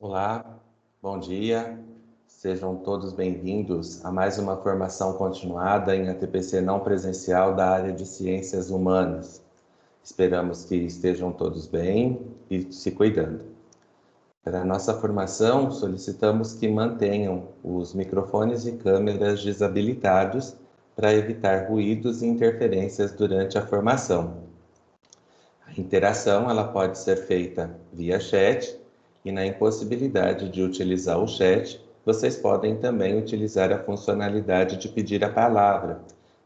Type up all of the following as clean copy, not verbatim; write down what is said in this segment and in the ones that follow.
Olá, bom dia. Sejam todos bem-vindos a mais uma formação continuada em ATPC não presencial da área de Ciências Humanas. Esperamos que estejam todos bem e se cuidando. Para a nossa formação, solicitamos que mantenham os microfones e câmeras desabilitados para evitar ruídos e interferências durante a formação. A interação ela pode ser feita via chat e, na impossibilidade de utilizar o chat, vocês podem também utilizar a funcionalidade de pedir a palavra.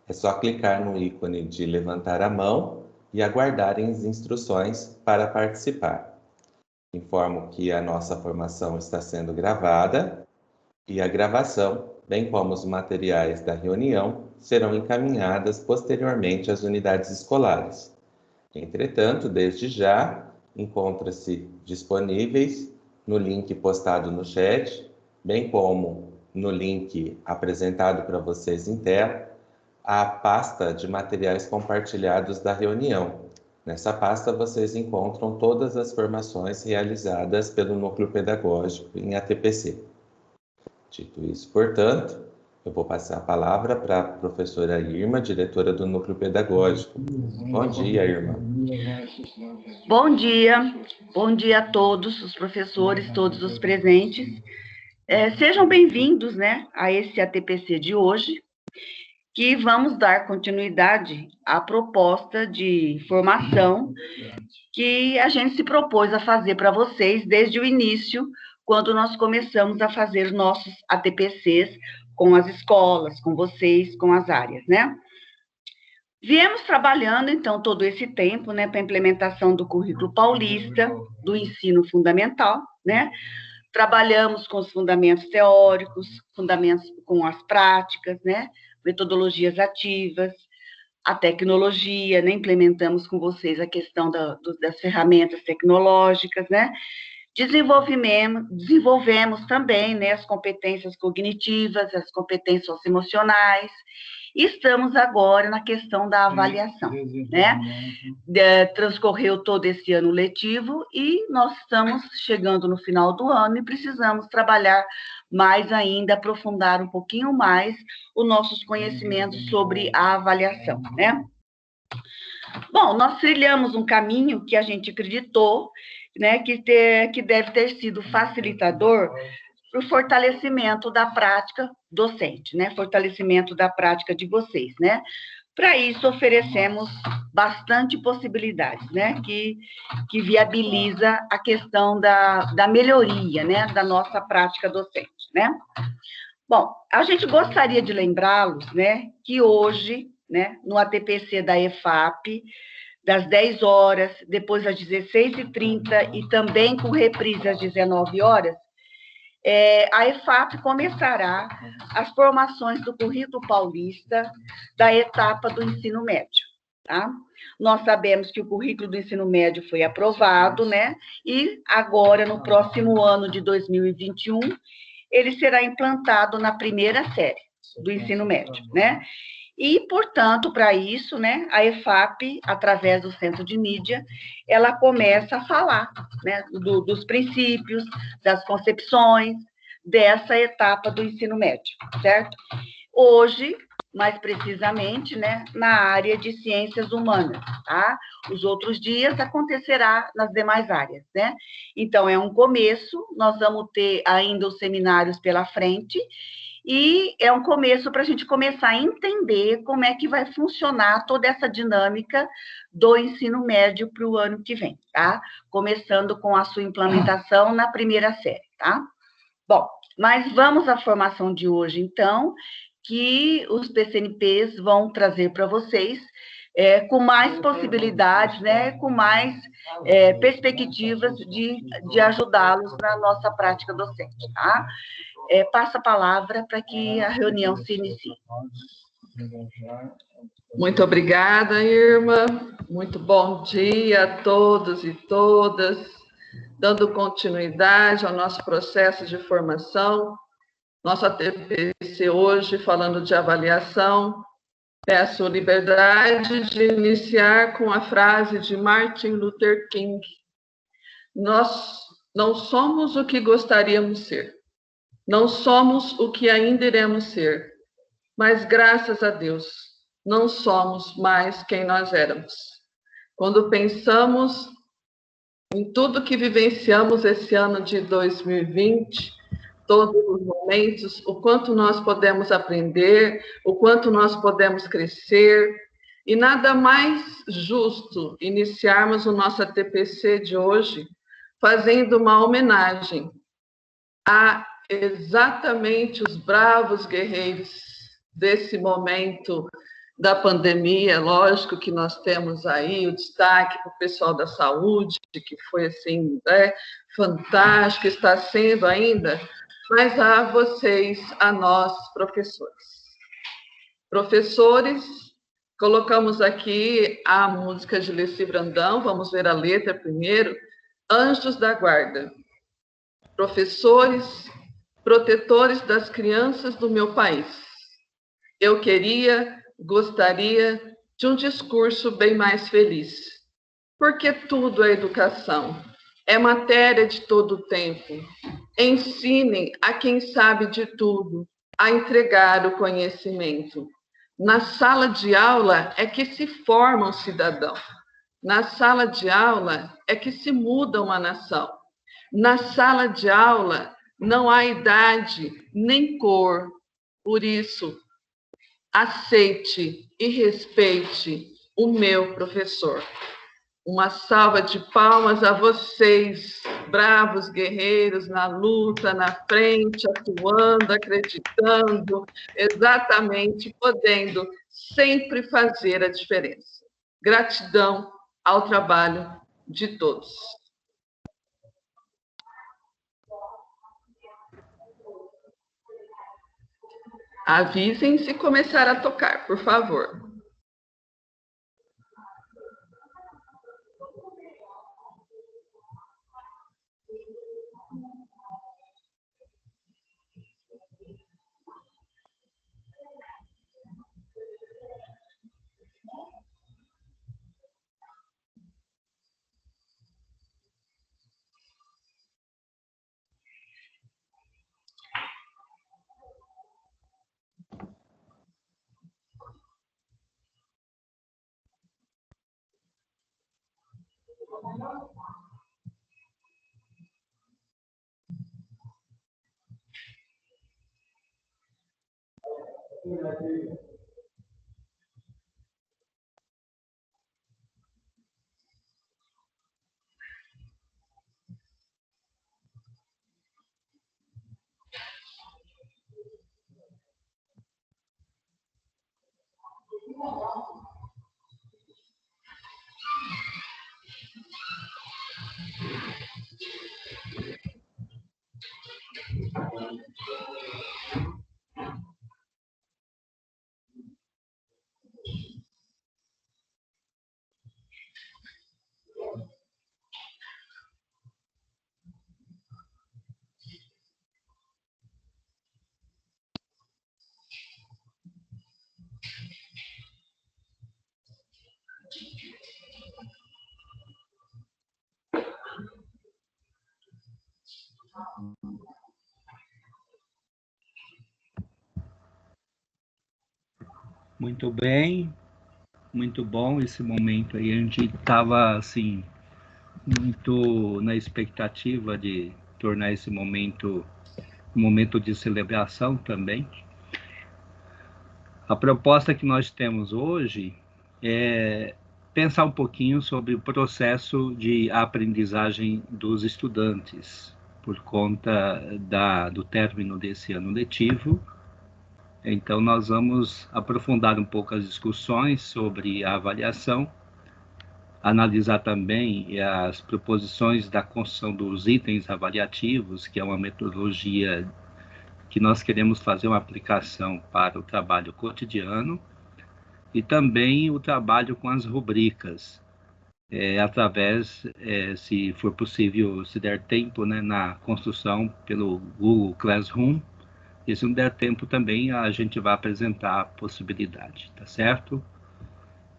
É só clicar no ícone de levantar a mão e aguardarem as instruções para participar. Informo que a nossa formação está sendo gravada e a gravação, bem como os materiais da reunião, serão encaminhadas posteriormente às unidades escolares. Entretanto, desde já, encontra-se disponíveis no link postado no chat, bem como no link apresentado para vocês em tela, a pasta de materiais compartilhados da reunião. Nessa pasta vocês encontram todas as formações realizadas pelo Núcleo Pedagógico em ATPC. Dito isso, portanto, eu vou passar a palavra para a professora Irma, diretora do Núcleo Pedagógico. Bom dia, Irma. Bom dia a todos os professores, todos os presentes. Sejam bem-vindos, a esse ATPC de hoje, que vamos dar continuidade à proposta de formação que a gente se propôs a fazer para vocês desde o início, quando nós começamos a fazer nossos ATPCs com as escolas, com vocês, com as áreas, Viemos trabalhando, então, todo esse tempo, para a implementação do currículo paulista, do ensino fundamental, Trabalhamos com os fundamentos teóricos, fundamentos com as práticas, Metodologias ativas, a tecnologia, Implementamos com vocês a questão das ferramentas tecnológicas, Desenvolvemos também, as competências cognitivas, as competências socioemocionais. Estamos agora na questão da avaliação, Transcorreu todo esse ano letivo e nós estamos chegando no final do ano e precisamos trabalhar mais ainda, aprofundar um pouquinho mais os nossos conhecimentos sobre a avaliação, Bom, nós trilhamos um caminho que a gente acreditou, que deve ter sido facilitador para o fortalecimento da prática docente, Fortalecimento da prática de vocês, Para isso, oferecemos bastante possibilidades, que viabiliza a questão da melhoria, da nossa prática docente, Bom, a gente gostaria de lembrá-los, que hoje, no ATPC da EFAP, das 10 horas, depois às 16h30 e também com reprise às 19 horas, a EFAP começará as formações do currículo paulista da etapa do ensino médio, Nós sabemos que o currículo do ensino médio foi aprovado, E agora, no próximo ano de 2021, ele será implantado na primeira série do ensino médio, E, portanto, para isso, a EFAP, através do Centro de Mídia, ela começa a falar, dos princípios, das concepções dessa etapa do ensino médio, certo? Hoje, mais precisamente, na área de ciências humanas, Os outros dias acontecerá nas demais áreas, Então, é um começo, nós vamos ter ainda os seminários pela frente, e é um começo para a gente começar a entender como é que vai funcionar toda essa dinâmica do ensino médio para o ano que vem, Começando com a sua implementação na primeira série, Bom, mas vamos à formação de hoje, então, que os PCNPs vão trazer para vocês, com mais possibilidades, com mais perspectivas de ajudá-los na nossa prática docente, Passo a palavra para que a reunião se inicie. Muito obrigada, Irma. Muito bom dia a todos e todas. Dando continuidade ao nosso processo de formação, nosso ATPC hoje falando de avaliação. Peço liberdade de iniciar com a frase de Martin Luther King. Nós Não somos o que gostaríamos de ser. Não somos o que ainda iremos ser. Mas, graças a Deus, não somos mais quem nós éramos. Quando pensamos em tudo que vivenciamos esse ano de 2020, todos os momentos, o quanto nós podemos aprender, o quanto nós podemos crescer, e nada mais justo iniciarmos o nosso ATPC de hoje fazendo uma homenagem a exatamente os bravos guerreiros desse momento da pandemia. Lógico que nós temos aí o destaque para o pessoal da saúde, que foi assim, fantástico, está sendo ainda, mas a vocês, a nós, professores. Professores, colocamos aqui a música de Leci Brandão, vamos ver a letra primeiro. Anjos da Guarda. Professores, protetores das crianças do meu país. Eu gostaria de um discurso bem mais feliz, porque tudo é educação, é matéria de todo o tempo. Ensinem a quem sabe de tudo a entregar o conhecimento. Na sala de aula é que se forma um cidadão. Na sala de aula é que se muda uma nação. Na sala de aula não há idade nem cor. Por isso, aceite e respeite o meu professor. Uma salva de palmas a vocês, bravos guerreiros na luta, na frente, atuando, acreditando, exatamente podendo sempre fazer a diferença. Gratidão ao trabalho de todos. Avisem se começar a tocar, por favor. Muito bem, muito bom esse momento aí. A gente estava, assim, muito na expectativa de tornar esse momento um momento de celebração também. A proposta que nós temos hoje é pensar um pouquinho sobre o processo de aprendizagem dos estudantes, por conta do término desse ano letivo. Então, nós vamos aprofundar um pouco as discussões sobre a avaliação, analisar também as proposições da construção dos itens avaliativos, que é uma metodologia que nós queremos fazer uma aplicação para o trabalho cotidiano, e também o trabalho com as rubricas, através, se for possível, se der tempo, né, na construção pelo Google Classroom. E se não der tempo também, a gente vai apresentar a possibilidade, tá certo?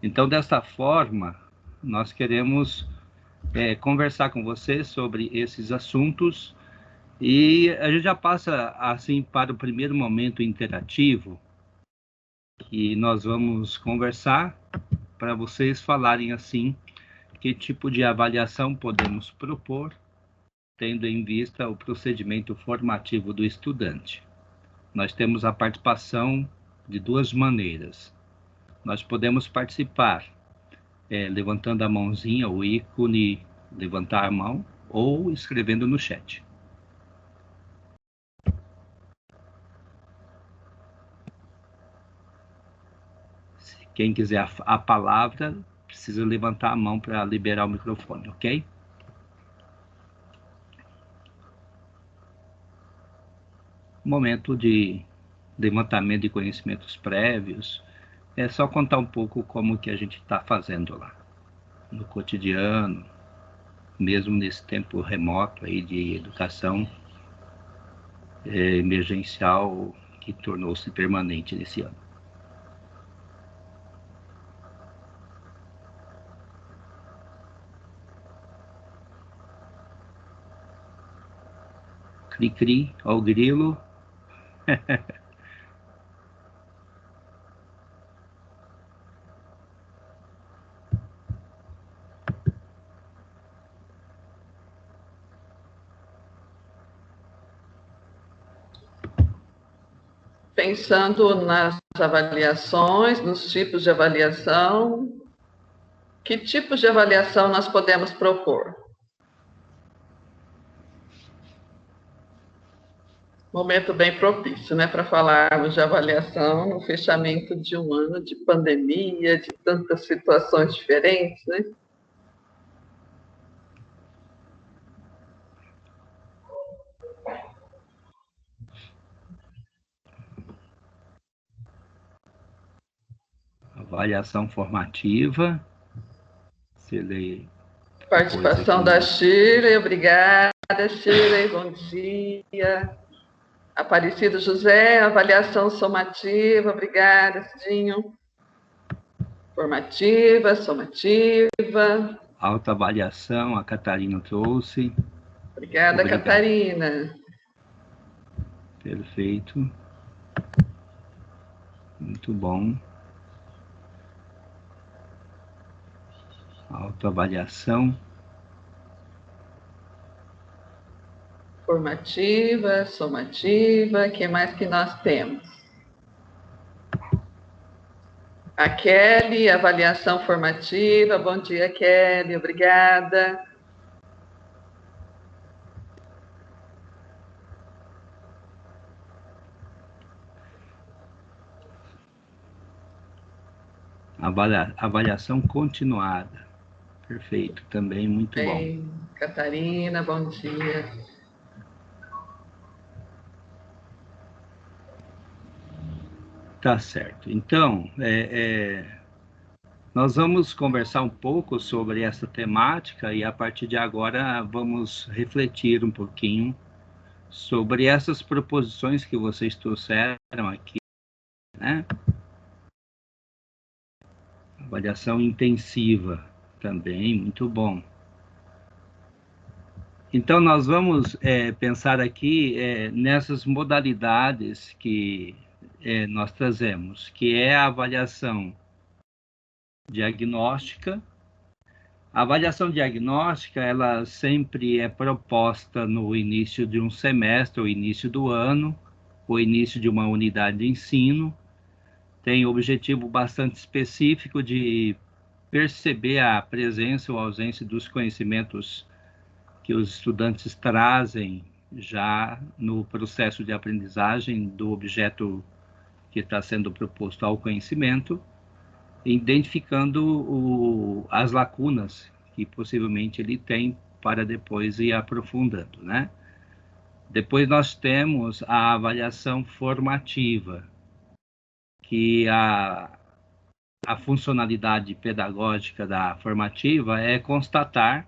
Então, dessa forma, nós queremos conversar com você sobre esses assuntos. E a gente já passa, assim, para o primeiro momento interativo, que nós vamos conversar para vocês falarem, assim, que tipo de avaliação podemos propor, tendo em vista o procedimento formativo do estudante. Nós temos a participação de duas maneiras. Nós podemos participar levantando a mãozinha, o ícone levantar a mão, ou escrevendo no chat. Quem quiser a palavra, precisa levantar a mão para liberar o microfone, ok? Momento de levantamento de conhecimentos prévios. É só contar um pouco como que a gente está fazendo lá, no cotidiano, mesmo nesse tempo remoto aí de educação emergencial que tornou-se permanente nesse ano. Cri-cri, ó o grilo. Pensando nas avaliações, nos tipos de avaliação, que tipos de avaliação nós podemos propor? Momento bem propício, né, para falarmos de avaliação no fechamento de um ano de pandemia, de tantas situações diferentes, né? Avaliação formativa. Se lê. Participação da Shirley, obrigada, Shirley, bom dia. Aparecido José, avaliação somativa, obrigada, Cidinho. Formativa, somativa. Autoavaliação, a Catarina trouxe. Obrigada, obrigado. Catarina. Perfeito. Muito bom. Autoavaliação. Formativa, somativa, o que mais que nós temos? A Kelly, avaliação formativa, bom dia, Kelly, obrigada. Avaliação continuada. Perfeito, também muito bem, bom. Catarina, bom dia. Tá certo. Então, nós vamos conversar um pouco sobre essa temática e, a partir de agora, vamos refletir um pouquinho sobre essas proposições que vocês trouxeram aqui, né? Avaliação intensiva também, muito bom. Então, nós vamos pensar aqui nessas modalidades que nós trazemos, que é a avaliação diagnóstica. A avaliação diagnóstica, ela sempre é proposta no início de um semestre, ou início do ano, ou início de uma unidade de ensino. Tem o objetivo bastante específico de perceber a presença ou ausência dos conhecimentos que os estudantes trazem já no processo de aprendizagem do objeto que está sendo proposto ao conhecimento, identificando as lacunas que possivelmente ele tem para depois ir aprofundando, né? Depois nós temos a avaliação formativa, que a funcionalidade pedagógica da formativa é constatar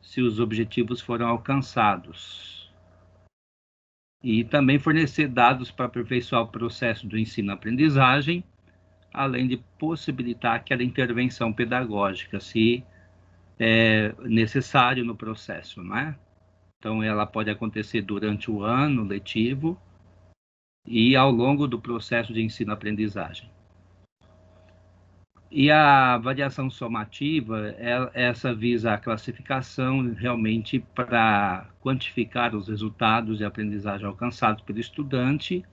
se os objetivos foram alcançados e também fornecer dados para aperfeiçoar o processo do ensino-aprendizagem, além de possibilitar aquela intervenção pedagógica, se necessário no processo, não é? Então, ela pode acontecer durante o ano letivo e ao longo do processo de ensino-aprendizagem. E a avaliação somativa, essa visa a classificação realmente para quantificar os resultados de aprendizagem alcançados pelo estudante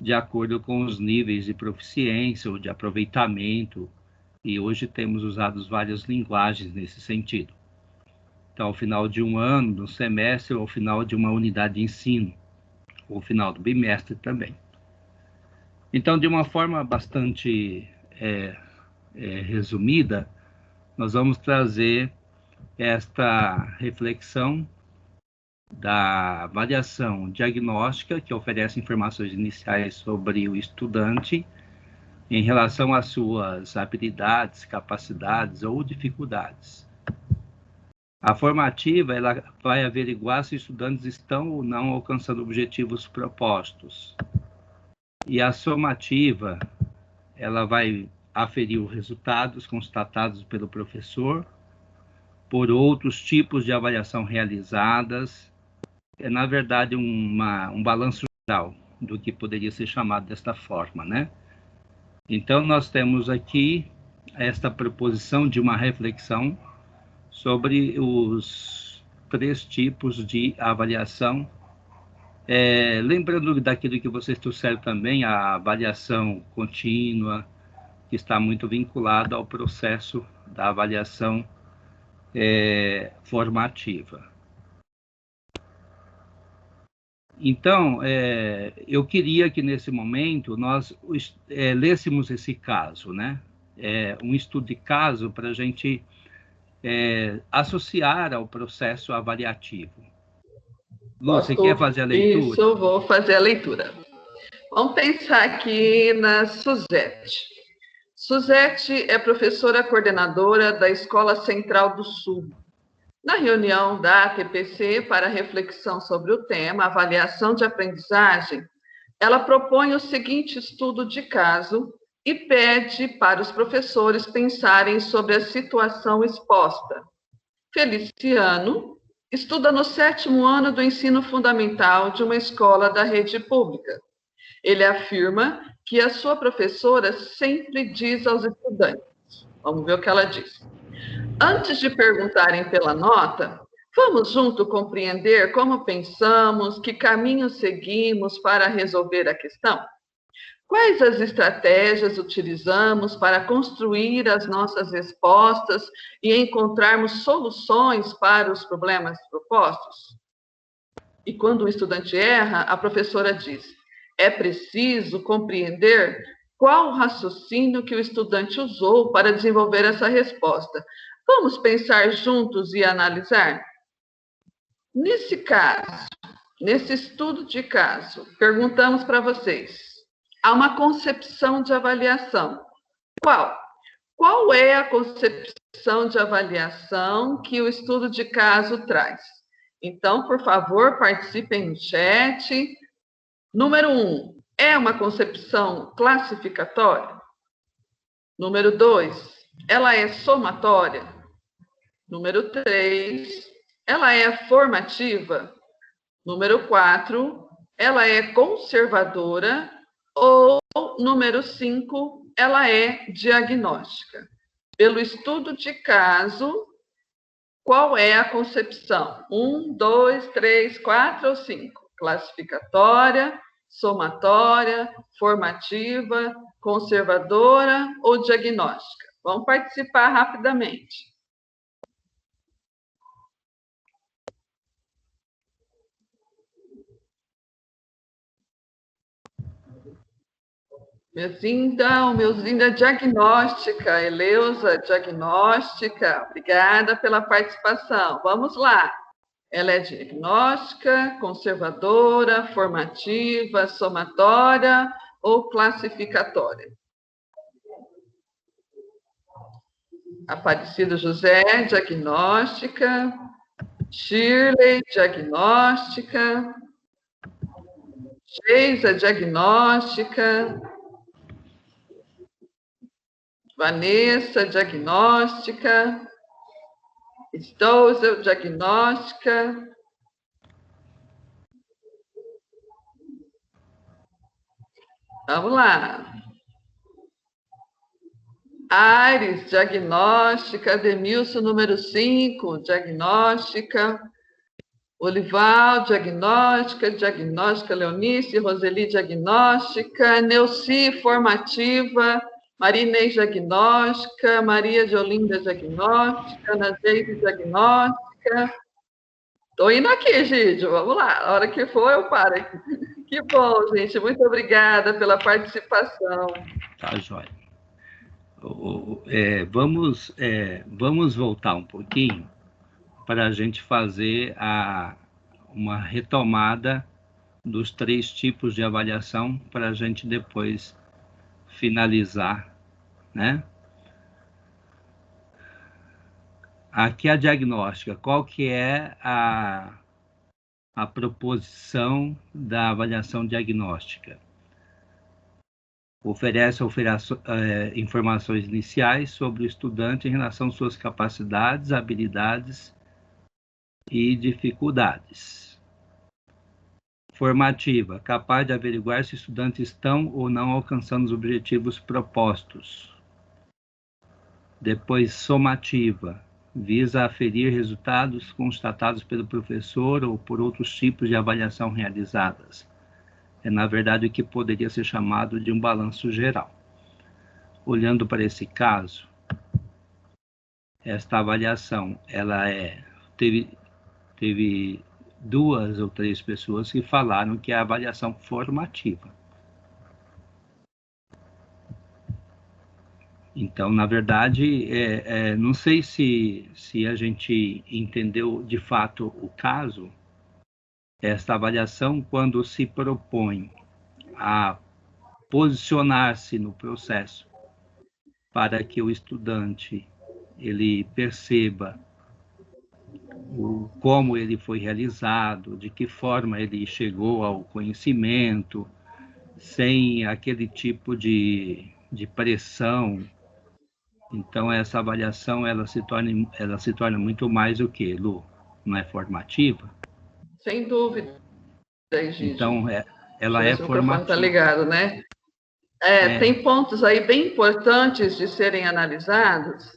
de acordo com os níveis de proficiência ou de aproveitamento, e hoje temos usado várias linguagens nesse sentido. Então, ao final de um ano, do semestre, ou ao final de uma unidade de ensino, ou ao final do bimestre também. Então, de uma forma bastante resumida, nós vamos trazer esta reflexão da avaliação diagnóstica, que oferece informações iniciais sobre o estudante em relação às suas habilidades, capacidades ou dificuldades. A formativa, ela vai averiguar se os estudantes estão ou não alcançando objetivos propostos. E a somativa, ela vai aferir os resultados constatados pelo professor por outros tipos de avaliação realizadas. É, na verdade, um balanço geral do que poderia ser chamado desta forma, né? Então, nós temos aqui esta proposição de uma reflexão sobre os 3 tipos de avaliação. Lembrando daquilo que vocês trouxeram também, a avaliação contínua, que está muito vinculada ao processo da avaliação formativa. Então, eu queria que, nesse momento, nós lêssemos esse caso, né? Um estudo de caso para a gente associar ao processo avaliativo. Lu, você quer fazer a leitura? Isso, eu vou fazer a leitura. Vamos pensar aqui na Suzete. Suzete é professora coordenadora da Escola Central do Sul. Na reunião da ATPC para reflexão sobre o tema avaliação de aprendizagem, ela propõe o seguinte estudo de caso e pede para os professores pensarem sobre a situação exposta. Feliciano estuda no 7º ano do ensino fundamental de uma escola da rede pública. Ele afirma que a sua professora sempre diz aos estudantes, vamos ver o que ela diz. Antes de perguntarem pela nota, vamos junto compreender como pensamos, que caminho seguimos para resolver a questão? Quais as estratégias utilizamos para construir as nossas respostas e encontrarmos soluções para os problemas propostos? E quando o estudante erra, a professora diz, é preciso compreender qual o raciocínio que o estudante usou para desenvolver essa resposta. Vamos pensar juntos e analisar? Nesse caso, nesse estudo de caso, perguntamos para vocês, há uma concepção de avaliação. Qual? Qual é a concepção de avaliação que o estudo de caso traz? Então, por favor, participem no chat. Número 1, é uma concepção classificatória? Número 2, ela é somatória? Número 3, ela é formativa? Número 4, ela é conservadora? Ou, número 5, ela é diagnóstica? Pelo estudo de caso, qual é a concepção? 1, 2, 3, 4 ou 5? Classificatória, somatória, formativa, conservadora ou diagnóstica? Vamos participar rapidamente. Meuzinda, diagnóstica. Eleusa, diagnóstica. Obrigada pela participação. Vamos lá. Ela é diagnóstica, conservadora, formativa, somatória ou classificatória? Aparecido José, diagnóstica. Shirley, diagnóstica. Geisa, diagnóstica. Vanessa, diagnóstica. Stousel, diagnóstica. Vamos lá. Aires, diagnóstica. Demilson, número 5, diagnóstica. Olival, diagnóstica. Diagnóstica, Leonice. Roseli, diagnóstica. Neuci, formativa. Marinês, diagnóstica. Maria de Olinda, diagnóstica. Ana Geide, diagnóstica. Estou indo aqui, Gídio. Vamos lá. A hora que for, eu paro aqui. Que bom, gente. Muito obrigada pela participação. Tá, joia. Vamos voltar um pouquinho para a gente fazer uma retomada dos 3 tipos de avaliação para a gente depois finalizar, né? Aqui a diagnóstica, qual que é a proposição da avaliação diagnóstica? Oferece informações iniciais sobre o estudante em relação às suas capacidades, habilidades e dificuldades. Formativa, capaz de averiguar se estudantes estão ou não alcançando os objetivos propostos. Depois, somativa, visa aferir resultados constatados pelo professor ou por outros tipos de avaliação realizadas. É, na verdade, o que poderia ser chamado de um balanço geral. Olhando para esse caso, esta avaliação, ela teve 2 ou 3 pessoas que falaram que é a avaliação formativa. Então, na verdade, não sei se a gente entendeu de fato o caso. Esta avaliação, quando se propõe a posicionar-se no processo para que o estudante ele perceba como ele foi realizado, de que forma ele chegou ao conhecimento, sem aquele tipo de pressão. Então, essa avaliação ela se torna muito mais o quê, Lu? Não é formativa? Sem dúvida, Egídio. Então, ela é formativa. Está ligado, né? Tem pontos aí bem importantes de serem analisados.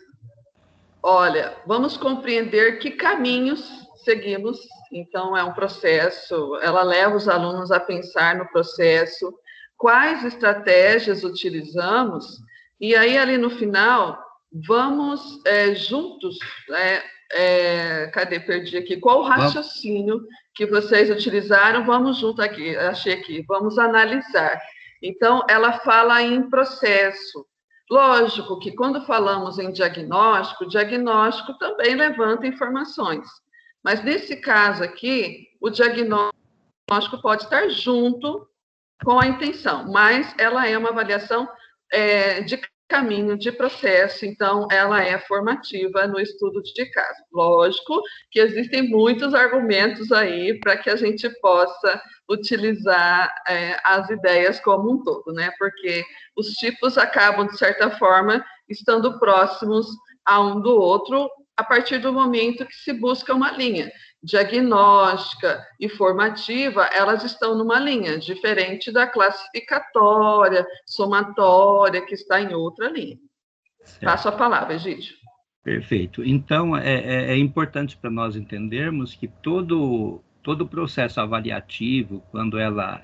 Olha, vamos compreender que caminhos seguimos. Então, é um processo, ela leva os alunos a pensar no processo, quais estratégias utilizamos, e aí, ali no final, vamos juntos, cadê? Perdi aqui. Qual o raciocínio que vocês utilizaram? Vamos junto aqui, achei aqui, vamos analisar. Então, ela fala em processo. Lógico que quando falamos em diagnóstico, o diagnóstico também levanta informações. Mas nesse caso aqui, o diagnóstico pode estar junto com a intenção, mas ela é uma avaliação de caminho, de processo, então ela é formativa no estudo de caso. Lógico que existem muitos argumentos aí para que a gente possa utilizar as ideias como um todo, né? Porque os tipos acabam, de certa forma, estando próximos a um do outro a partir do momento que se busca uma linha. Diagnóstica e formativa, elas estão numa linha, diferente da classificatória, somatória, que está em outra linha. Certo. Passo a palavra, Egídio. Perfeito. Então, é importante para nós entendermos que todo o processo avaliativo, quando ela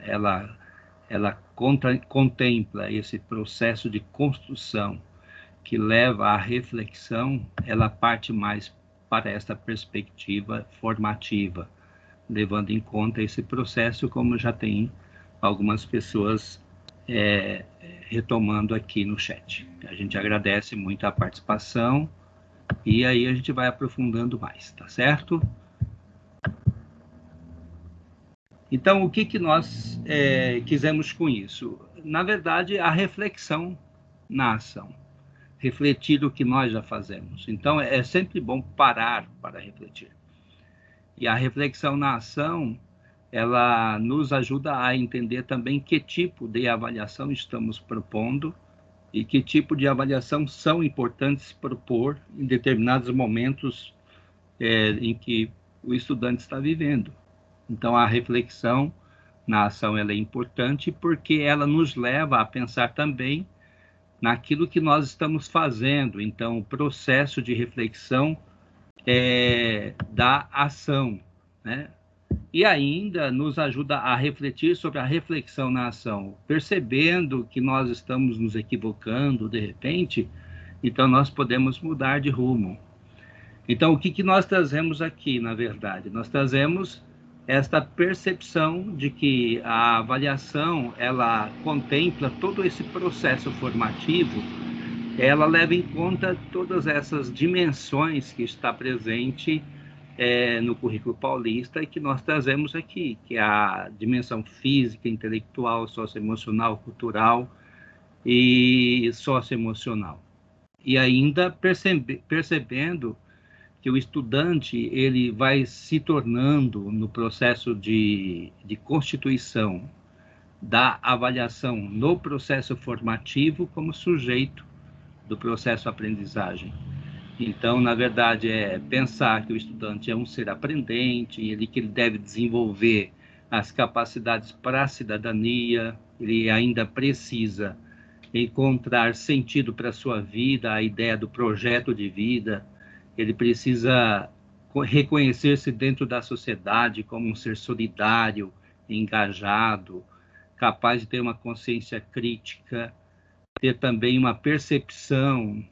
contempla esse processo de construção que leva à reflexão, ela parte mais para esta perspectiva formativa, levando em conta esse processo, como já tem algumas pessoas retomando aqui no chat. A gente agradece muito a participação e aí a gente vai aprofundando mais, tá certo? Então, o que nós quisemos com isso? Na verdade, a reflexão na ação. Refletir o que nós já fazemos. Então, é sempre bom parar para refletir. E a reflexão na ação, ela nos ajuda a entender também que tipo de avaliação estamos propondo e que tipo de avaliação são importantes propor em determinados momentos em que o estudante está vivendo. Então, a reflexão na ação ela é importante porque ela nos leva a pensar também naquilo que nós estamos fazendo. Então, o processo de reflexão da ação, né? E ainda nos ajuda a refletir sobre a reflexão na ação, percebendo que nós estamos nos equivocando de repente, então nós podemos mudar de rumo. Então, o que nós trazemos aqui, na verdade? Nós trazemos esta percepção de que a avaliação, ela contempla todo esse processo formativo, ela leva em conta todas essas dimensões que está presente no currículo paulista e que nós trazemos aqui, que é a dimensão física, intelectual, socioemocional, cultural e socioemocional. E ainda percebendo que o estudante ele vai se tornando, no processo de constituição da avaliação no processo formativo, como sujeito do processo aprendizagem. Então, na verdade, é pensar que o estudante é um ser aprendente, que ele deve desenvolver as capacidades para a cidadania, ele ainda precisa encontrar sentido para a sua vida, a ideia do projeto de vida, ele precisa reconhecer-se dentro da sociedade como um ser solidário, engajado, capaz de ter uma consciência crítica, ter também uma percepção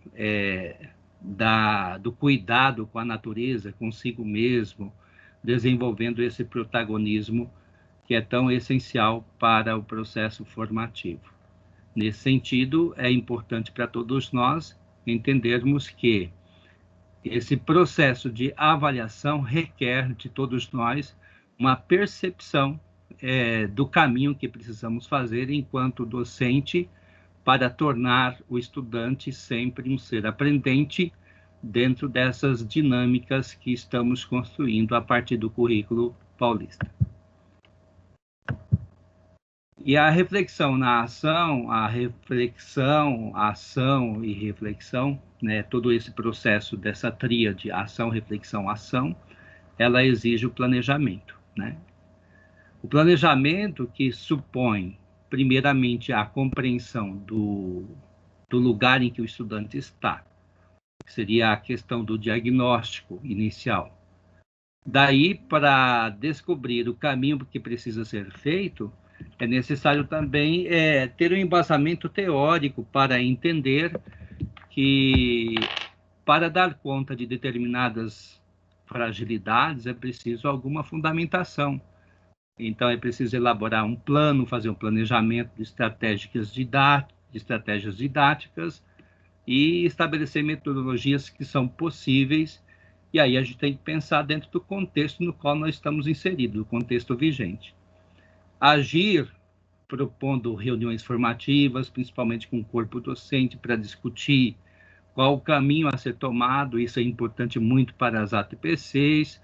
do cuidado com a natureza, consigo mesmo, desenvolvendo esse protagonismo que é tão essencial para o processo formativo. Nesse sentido, é importante para todos nós entendermos que esse processo de avaliação requer de todos nós uma percepção do caminho que precisamos fazer enquanto docente para tornar o estudante sempre um ser aprendente dentro dessas dinâmicas que estamos construindo a partir do currículo paulista. E a reflexão na ação, ação e reflexão, né, todo esse processo dessa tríade, ação, reflexão, ação, ela exige o planejamento, né? O planejamento que supõe, primeiramente, a compreensão do lugar em que o estudante está, que seria a questão do diagnóstico inicial. Daí, para descobrir o caminho que precisa ser feito, é necessário também ter um embasamento teórico para entender que, para dar conta de determinadas fragilidades, é preciso alguma fundamentação. Então, é preciso elaborar um plano, fazer um planejamento de estratégias didáticas e estabelecer metodologias que são possíveis. E aí a gente tem que pensar dentro do contexto no qual nós estamos inseridos, o contexto vigente. Agir propondo reuniões formativas, principalmente com o corpo docente, para discutir qual o caminho a ser tomado. Isso é importante muito para as ATPCs,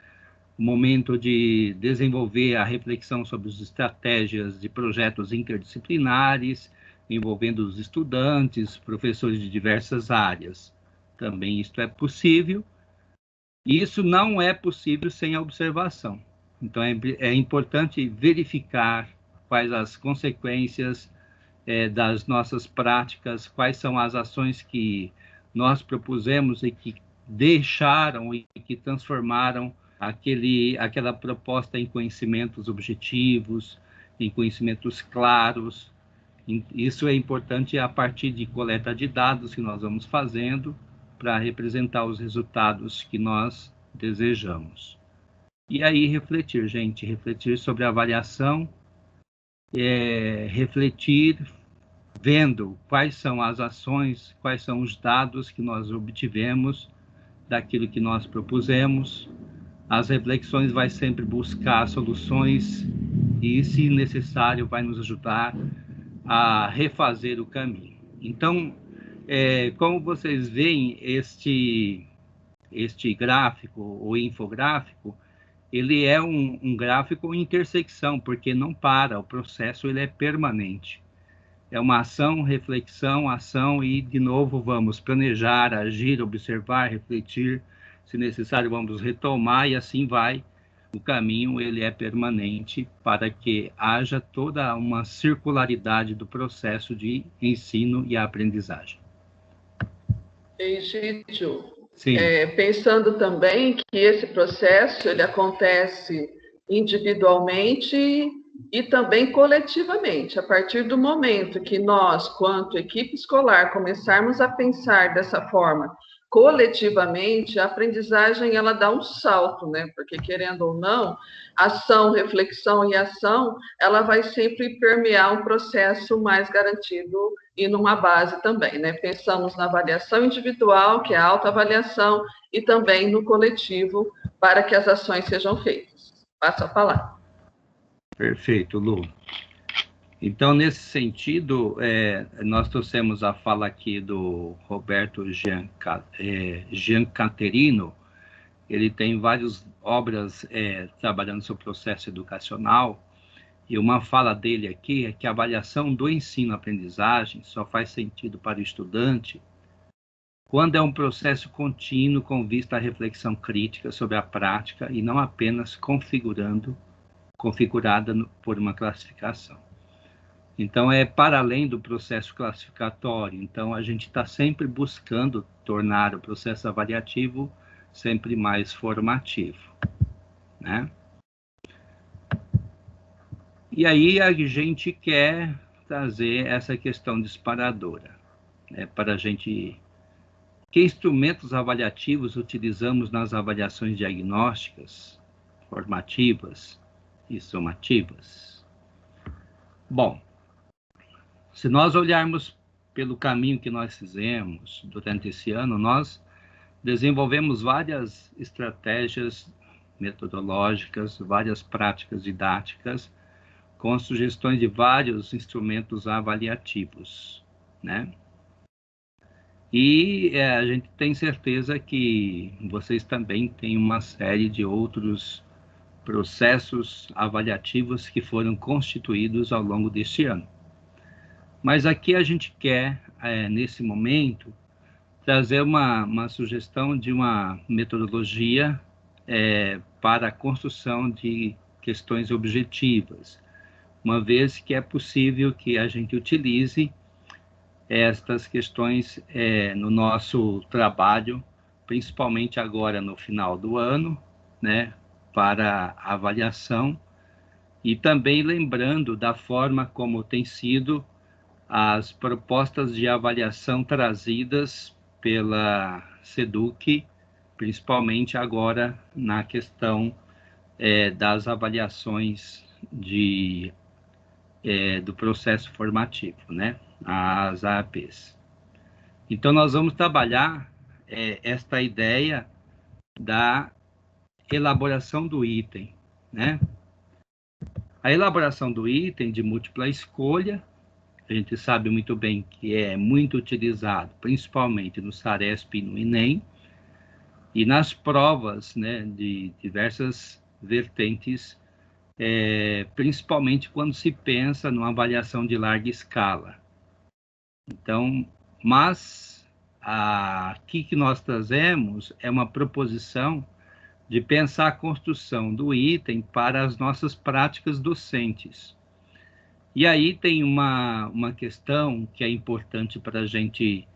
o momento de desenvolver a reflexão sobre as estratégias de projetos interdisciplinares, envolvendo os estudantes, professores de diversas áreas. Também isto é possível. E isso não é possível sem a observação. Então, é importante verificar quais as consequências das nossas práticas, quais são as ações que nós propusemos e que deixaram e que transformaram aquela proposta em conhecimentos objetivos, em conhecimentos claros. Isso é importante a partir de coleta de dados que nós vamos fazendo para representar os resultados que nós desejamos. E aí refletir, gente, refletir sobre a avaliação, refletir vendo quais são as ações, quais são os dados que nós obtivemos daquilo que nós propusemos. As reflexões vai sempre buscar soluções e, se necessário, vai nos ajudar a refazer o caminho. Então, como vocês veem, este gráfico ou infográfico, ele é um gráfico em intersecção, porque não para, o processo ele é permanente. É uma ação, reflexão, ação e, de novo, vamos planejar, agir, observar, refletir, se necessário, vamos retomar, e assim vai. O caminho, ele é permanente para que haja toda uma circularidade do processo de ensino e aprendizagem. Egídio, Sim. Pensando também que esse processo ele acontece individualmente e também coletivamente. A partir do momento que nós, quanto equipe escolar, começarmos a pensar dessa forma coletivamente, a aprendizagem ela dá um salto, né? Porque, querendo ou não, ação, reflexão e ação, ela vai sempre permear um processo mais garantido e numa base também, né? Pensamos na avaliação individual, que é a autoavaliação, e também no coletivo, para que as ações sejam feitas. Passo a palavra. Perfeito, Lu. Então, nesse sentido, nós trouxemos a fala aqui do Roberto Giancaterino. Ele tem várias obras trabalhando sobre o processo educacional, e uma fala dele aqui é que a avaliação do ensino-aprendizagem só faz sentido para o estudante quando é um processo contínuo com vista à reflexão crítica sobre a prática e não apenas configurada por uma classificação. Então, é para além do processo classificatório. Então, a gente está sempre buscando tornar o processo avaliativo sempre mais formativo, né? E aí a gente quer trazer essa questão disparadora, né, para a gente... Que instrumentos avaliativos utilizamos nas avaliações diagnósticas, formativas e somativas? Bom, se nós olharmos pelo caminho que nós fizemos durante esse ano, nós desenvolvemos várias estratégias metodológicas, várias práticas didáticas, com sugestões de vários instrumentos avaliativos, né? E a gente tem certeza que vocês também têm uma série de outros processos avaliativos que foram constituídos ao longo deste ano. Mas aqui a gente quer, nesse momento, trazer uma sugestão de uma metodologia para a construção de questões objetivas, uma vez que é possível que a gente utilize estas questões no nosso trabalho, principalmente agora no final do ano, né, para avaliação, e também lembrando da forma como tem sido as propostas de avaliação trazidas pela SEDUC, principalmente agora na questão das avaliações do processo formativo, né? As AAPs. Então, nós vamos trabalhar esta ideia da elaboração do item, né? A elaboração do item de múltipla escolha, a gente sabe muito bem que é muito utilizado, principalmente no SARESP e no ENEM, e nas provas, né, de diversas vertentes, principalmente quando se pensa numa avaliação de larga escala. Então, mas aqui que nós trazemos é uma proposição de pensar a construção do item para as nossas práticas docentes. E aí tem uma questão que é importante para a gente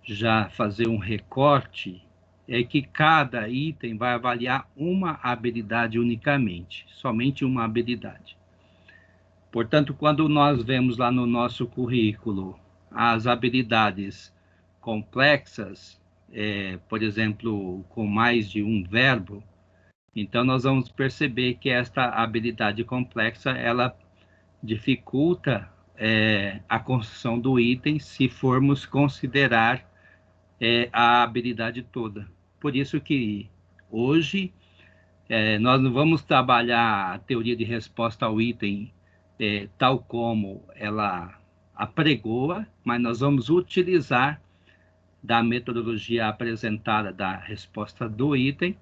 já fazer um recorte, é que cada item vai avaliar uma habilidade unicamente, somente uma habilidade. Portanto, quando nós vemos lá no nosso currículo as habilidades complexas, por exemplo, com mais de um verbo, então nós vamos perceber que esta habilidade complexa, ela dificulta a construção do item se formos considerar a habilidade toda. Por isso que hoje nós não vamos trabalhar a teoria de resposta ao item tal como ela apregoa, mas nós vamos utilizar da metodologia apresentada da resposta do item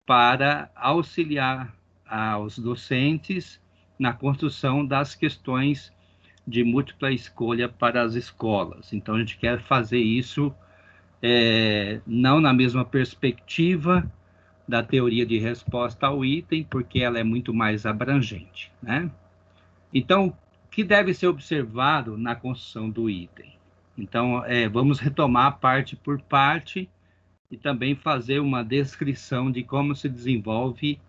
para auxiliar aos docentes na construção das questões de múltipla escolha para as escolas. Então, a gente quer fazer isso não na mesma perspectiva da teoria de resposta ao item, porque ela é muito mais abrangente, né? Então, o que deve ser observado na construção do item? Então, vamos retomar parte por parte e também fazer uma descrição de como se desenvolve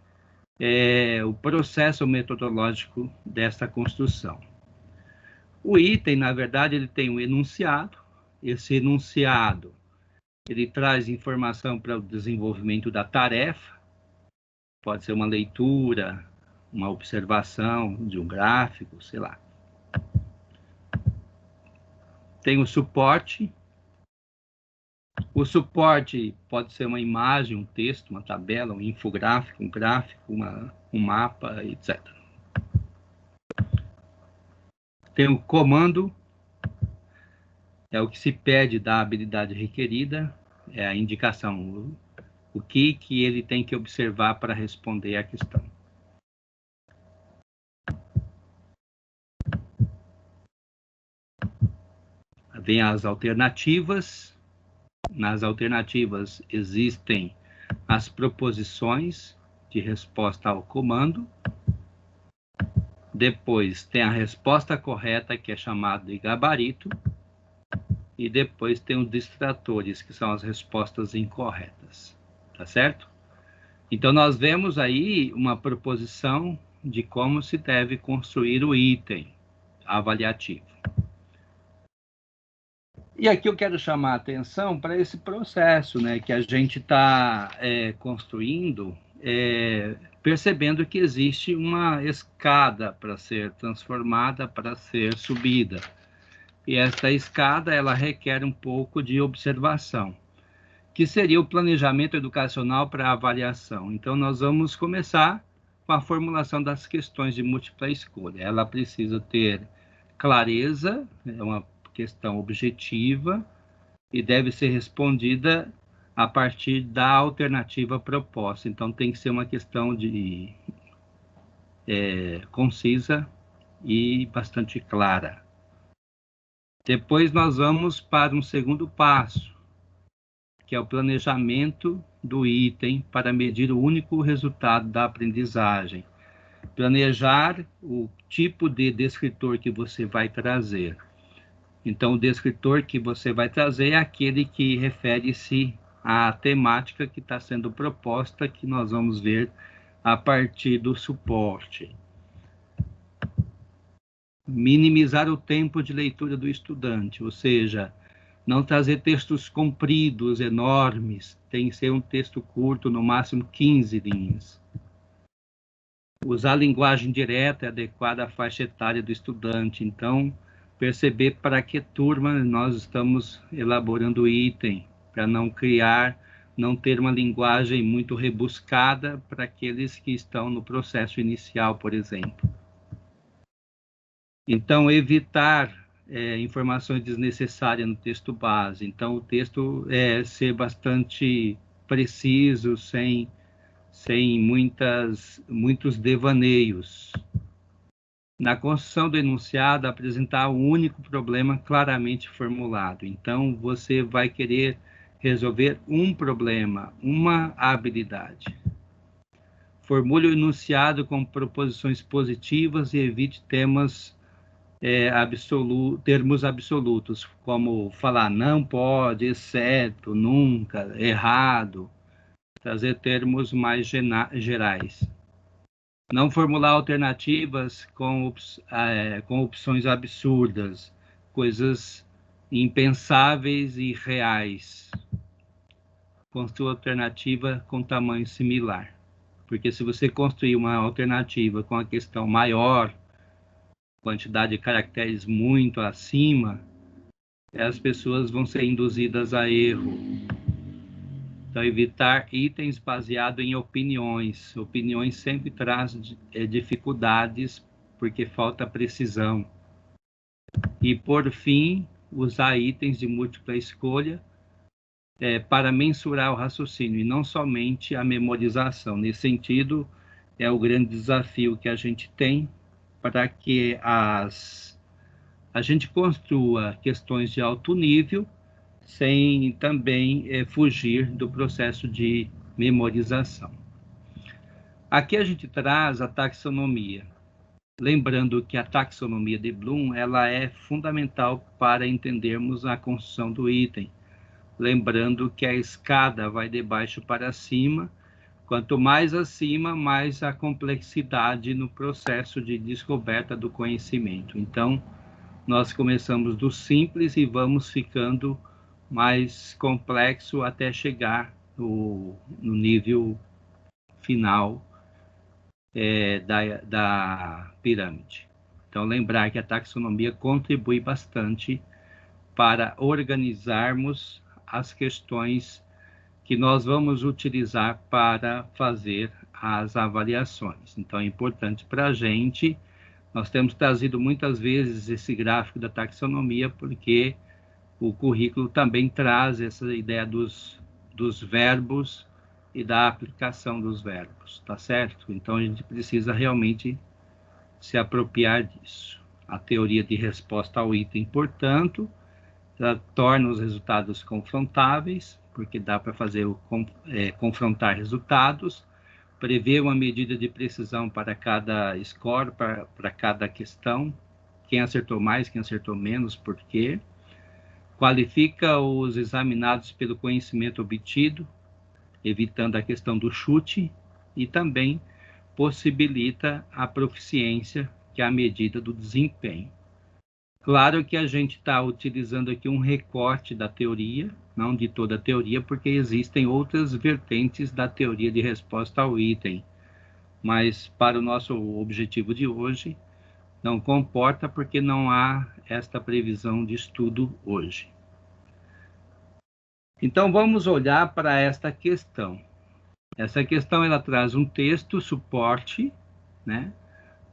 o processo metodológico dessa construção. O item, na verdade, ele tem um enunciado. Esse enunciado, ele traz informação para o desenvolvimento da tarefa. Pode ser uma leitura, uma observação de um gráfico, sei lá. Tem o suporte. O suporte pode ser uma imagem, um texto, uma tabela, um infográfico, um gráfico, um mapa, etc. Tem o comando, é o que se pede da habilidade requerida, é a indicação, o que ele tem que observar para responder à questão. Vem as alternativas. Nas alternativas existem as proposições de resposta ao comando. Depois tem a resposta correta, que é chamada de gabarito. E depois tem os distratores, que são as respostas incorretas. Tá certo? Então, nós vemos aí uma proposição de como se deve construir o item avaliativo. E aqui eu quero chamar a atenção para esse processo, né, que a gente está construindo, percebendo que existe uma escada para ser transformada, para ser subida. E esta escada, ela requer um pouco de observação, que seria o planejamento educacional para avaliação. Então, nós vamos começar com a formulação das questões de múltipla escolha. Ela precisa ter clareza, é uma questão objetiva, e deve ser respondida a partir da alternativa proposta. Então, tem que ser uma questão concisa e bastante clara. Depois, nós vamos para um segundo passo, que é o planejamento do item para medir o único resultado da aprendizagem. Planejar o tipo de descritor que você vai trazer. Então, o descritor que você vai trazer é aquele que refere-se à temática que está sendo proposta, que nós vamos ver a partir do suporte. Minimizar o tempo de leitura do estudante, ou seja, não trazer textos compridos, enormes, tem que ser um texto curto, no máximo 15 linhas. Usar a linguagem direta e adequada à faixa etária do estudante. Então, perceber para que turma nós estamos elaborando o item, para não ter uma linguagem muito rebuscada para aqueles que estão no processo inicial, por exemplo. Então, evitar informações desnecessárias no texto base. Então, o texto ser bastante preciso, sem muitos devaneios. Na construção do enunciado, apresentar um único problema claramente formulado. Então, você vai querer resolver um problema, uma habilidade. Formule o enunciado com proposições positivas e evite termos absolutos, como falar não pode, exceto, nunca, errado. Trazer termos mais gerais. Não formular alternativas com opções absurdas, coisas impensáveis e reais. Construa alternativa com tamanho similar. Porque se você construir uma alternativa com a questão maior, quantidade de caracteres muito acima, as pessoas vão ser induzidas a erro. Então, evitar itens baseados em opiniões. Opiniões sempre trazem dificuldades, porque falta precisão. E, por fim, usar itens de múltipla escolha para mensurar o raciocínio, e não somente a memorização. Nesse sentido, é o grande desafio que a gente tem para que a gente construa questões de alto nível sem também fugir do processo de memorização. Aqui a gente traz a taxonomia, lembrando que a taxonomia de Bloom ela é fundamental para entendermos a construção do item, lembrando que a escada vai de baixo para cima, quanto mais acima, mais a complexidade no processo de descoberta do conhecimento. Então, nós começamos do simples e vamos ficando mais complexo até chegar no nível final da pirâmide. Então, lembrar que a taxonomia contribui bastante para organizarmos as questões que nós vamos utilizar para fazer as avaliações. Então, é importante para a gente. Nós temos trazido muitas vezes esse gráfico da taxonomia, porque o currículo também traz essa ideia dos verbos e da aplicação dos verbos, tá certo? Então, a gente precisa realmente se apropriar disso. A teoria de resposta ao item, portanto, ela torna os resultados confrontáveis, porque dá para fazer confrontar resultados, prever uma medida de precisão para cada score, para cada questão, quem acertou mais, quem acertou menos, por quê. Qualifica os examinados pelo conhecimento obtido, evitando a questão do chute, e também possibilita a proficiência, que é a medida do desempenho. Claro que a gente está utilizando aqui um recorte da teoria, não de toda a teoria, porque existem outras vertentes da teoria de resposta ao item. Mas para o nosso objetivo de hoje, não comporta porque não há esta previsão de estudo hoje. Então, vamos olhar para esta questão. Essa questão ela traz um texto, suporte, né?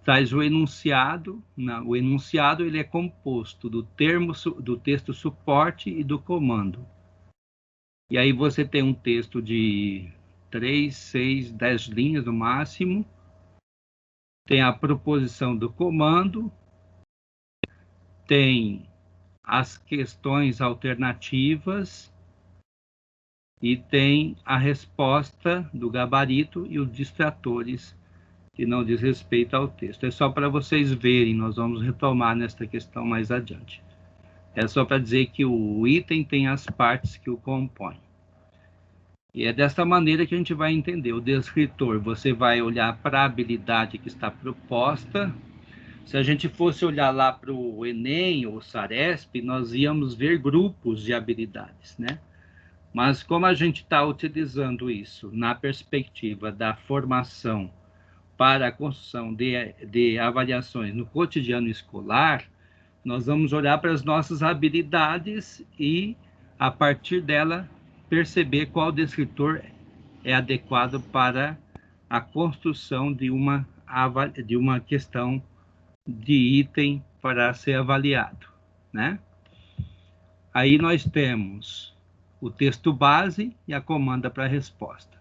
Traz o enunciado. O enunciado ele é composto do texto suporte e do comando. E aí você tem um texto de 3, 6, 10 linhas no máximo. Tem a proposição do comando. Tem as questões alternativas. E tem a resposta do gabarito e os distratores, que não diz respeito ao texto. É só para vocês verem, nós vamos retomar nesta questão mais adiante. É só para dizer que o item tem as partes que o compõem. E é desta maneira que a gente vai entender. O descritor, você vai olhar para a habilidade que está proposta. Se a gente fosse olhar lá para o Enem ou Saresp, nós íamos ver grupos de habilidades, né? Mas como a gente está utilizando isso na perspectiva da formação para a construção de avaliações no cotidiano escolar, nós vamos olhar para as nossas habilidades e, a partir dela, perceber qual descritor é adequado para a construção de uma questão de item para ser avaliado, né? Aí nós temos o texto base e a comanda para a resposta.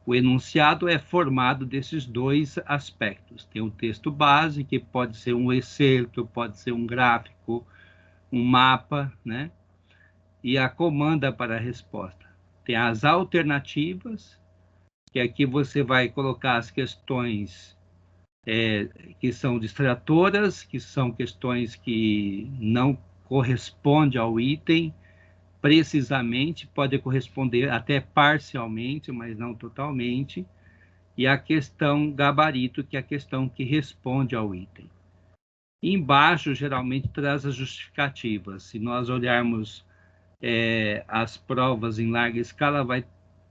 O enunciado é formado desses dois aspectos. Tem o texto base, que pode ser um excerto, pode ser um gráfico, um mapa, né? E a comanda para a resposta. Tem as alternativas, que aqui você vai colocar as questões que são distratoras, que são questões que não correspondem ao item, precisamente, pode corresponder até parcialmente, mas não totalmente, e a questão gabarito, que é a questão que responde ao item. E embaixo, geralmente, traz as justificativas. Se nós olharmos as provas em larga escala, vai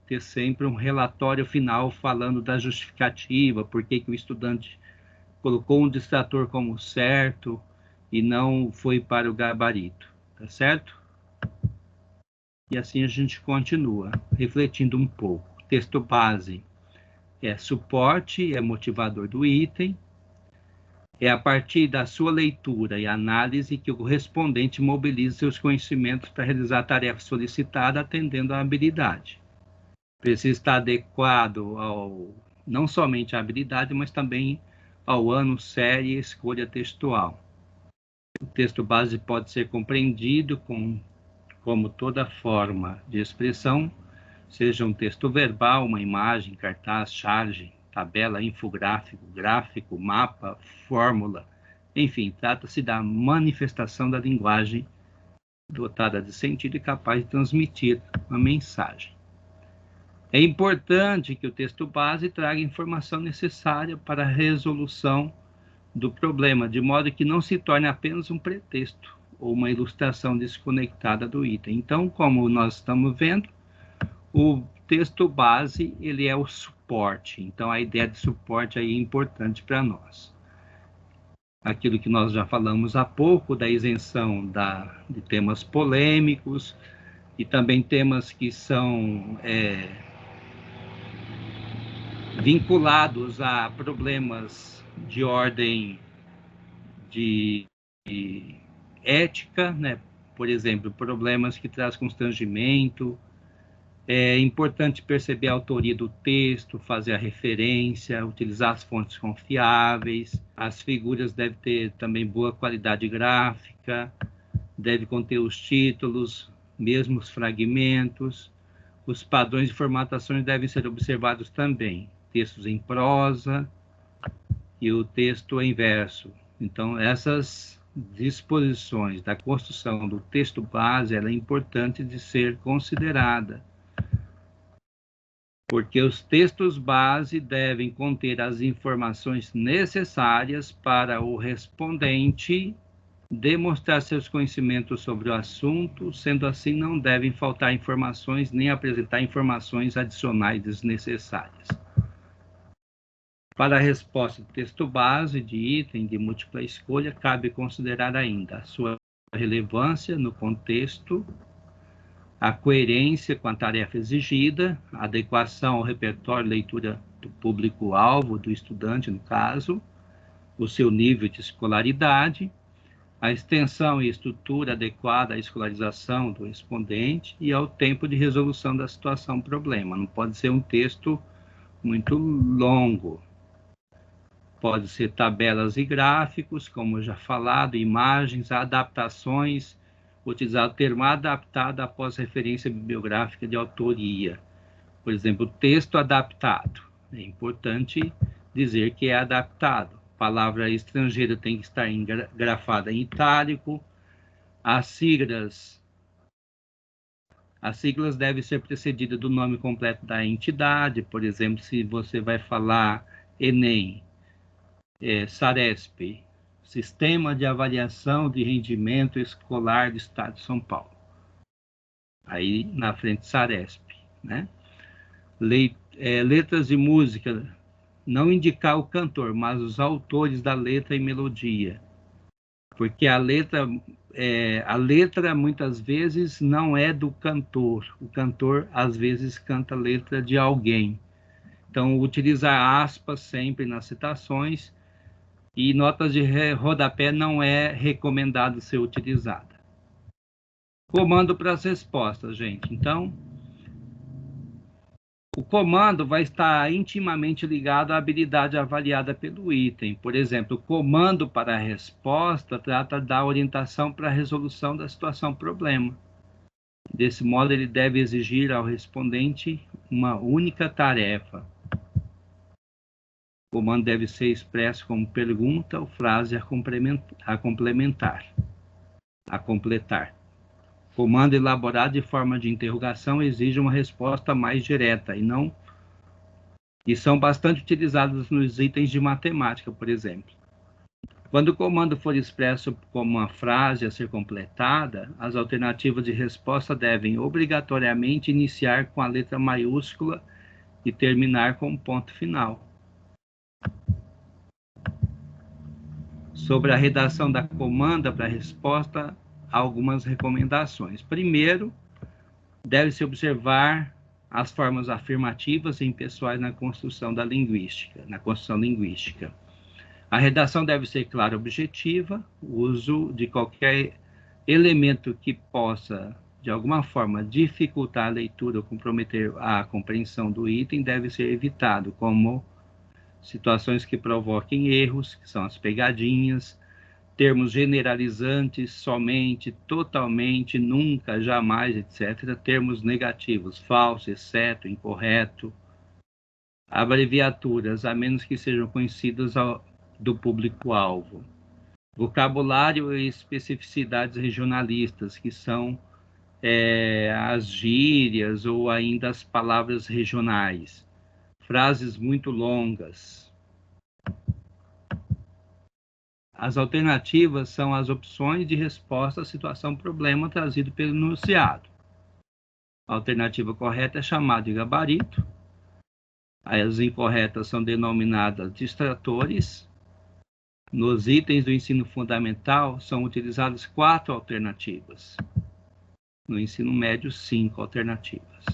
ter sempre um relatório final falando da justificativa, por que o estudante colocou um distrator como certo e não foi para o gabarito, tá certo? E assim a gente continua, refletindo um pouco. Texto base é suporte, é motivador do item. É a partir da sua leitura e análise que o correspondente mobiliza seus conhecimentos para realizar a tarefa solicitada, atendendo à habilidade. Precisa estar adequado não somente à habilidade, mas também ao ano, série e escolha textual. O texto base pode ser compreendido com como toda forma de expressão, seja um texto verbal, uma imagem, cartaz, charge, tabela, infográfico, gráfico, mapa, fórmula, enfim, trata-se da manifestação da linguagem dotada de sentido e capaz de transmitir uma mensagem. É importante que o texto base traga a informação necessária para a resolução do problema, de modo que não se torne apenas um pretexto ou uma ilustração desconectada do item. Então, como nós estamos vendo, o texto base, ele é o suporte. Então, a ideia de suporte aí é importante para nós. Aquilo que nós já falamos há pouco, da isenção de temas polêmicos e também temas que são vinculados a problemas de ordem de ética, né? Por exemplo, problemas que trazem constrangimento. É importante perceber a autoria do texto, fazer a referência, utilizar as fontes confiáveis. As figuras devem ter também boa qualidade gráfica, deve conter os títulos, mesmo os fragmentos. Os padrões de formatações devem ser observados também. Textos em prosa e o texto em verso. Então, essas disposições da construção do texto base, ela é importante de ser considerada, porque os textos base devem conter as informações necessárias para o respondente demonstrar seus conhecimentos sobre o assunto, sendo assim, não devem faltar informações nem apresentar informações adicionais desnecessárias. Para a resposta do texto base de item de múltipla escolha, cabe considerar ainda a sua relevância no contexto, a coerência com a tarefa exigida, a adequação ao repertório leitura do público-alvo, do estudante, no caso, o seu nível de escolaridade, a extensão e estrutura adequada à escolarização do respondente e ao tempo de resolução da situação-problema. Não pode ser um texto muito longo. Pode ser tabelas e gráficos, como já falado, imagens, adaptações, utilizar o termo adaptado após referência bibliográfica de autoria. Por exemplo, texto adaptado. É importante dizer que é adaptado. Palavra estrangeira tem que estar grafada em itálico. As siglas devem ser precedidas do nome completo da entidade. Por exemplo, se você vai falar Enem, SARESP, Sistema de Avaliação de Rendimento Escolar do Estado de São Paulo. Aí, na frente, SARESP, né? Letras de música, não indicar o cantor, mas os autores da letra e melodia. Porque a letra, muitas vezes, não é do cantor. O cantor, às vezes, canta a letra de alguém. Então, utilizar aspas sempre nas citações, e notas de rodapé não é recomendado ser utilizada. Comando para as respostas, gente. Então, o comando vai estar intimamente ligado à habilidade avaliada pelo item. Por exemplo, o comando para a resposta trata da orientação para a resolução da situação-problema. Desse modo, ele deve exigir ao respondente uma única tarefa. O comando deve ser expresso como pergunta ou frase a completar. Comando elaborado de forma de interrogação exige uma resposta mais direta e são bastante utilizados nos itens de matemática, por exemplo. Quando o comando for expresso como uma frase a ser completada, as alternativas de resposta devem obrigatoriamente iniciar com a letra maiúscula e terminar com um ponto final. Sobre a redação da comanda para a resposta, há algumas recomendações. Primeiro, deve-se observar as formas afirmativas e impessoais na construção linguística. A redação deve ser clara e objetiva. O uso de qualquer elemento que possa, de alguma forma, dificultar a leitura ou comprometer a compreensão do item deve ser evitado, como situações que provoquem erros, que são as pegadinhas, termos generalizantes, somente, totalmente, nunca, jamais, etc. Termos negativos, falso, exceto, incorreto. Abreviaturas, a menos que sejam conhecidas do público-alvo. Vocabulário e especificidades regionalistas, que são as gírias ou ainda as palavras regionais. Frases muito longas. As alternativas são as opções de resposta à situação-problema trazido pelo enunciado. A alternativa correta é chamada de gabarito. As incorretas são denominadas distratores. Nos itens do ensino fundamental, são utilizadas 4 alternativas. No ensino médio, 5 alternativas.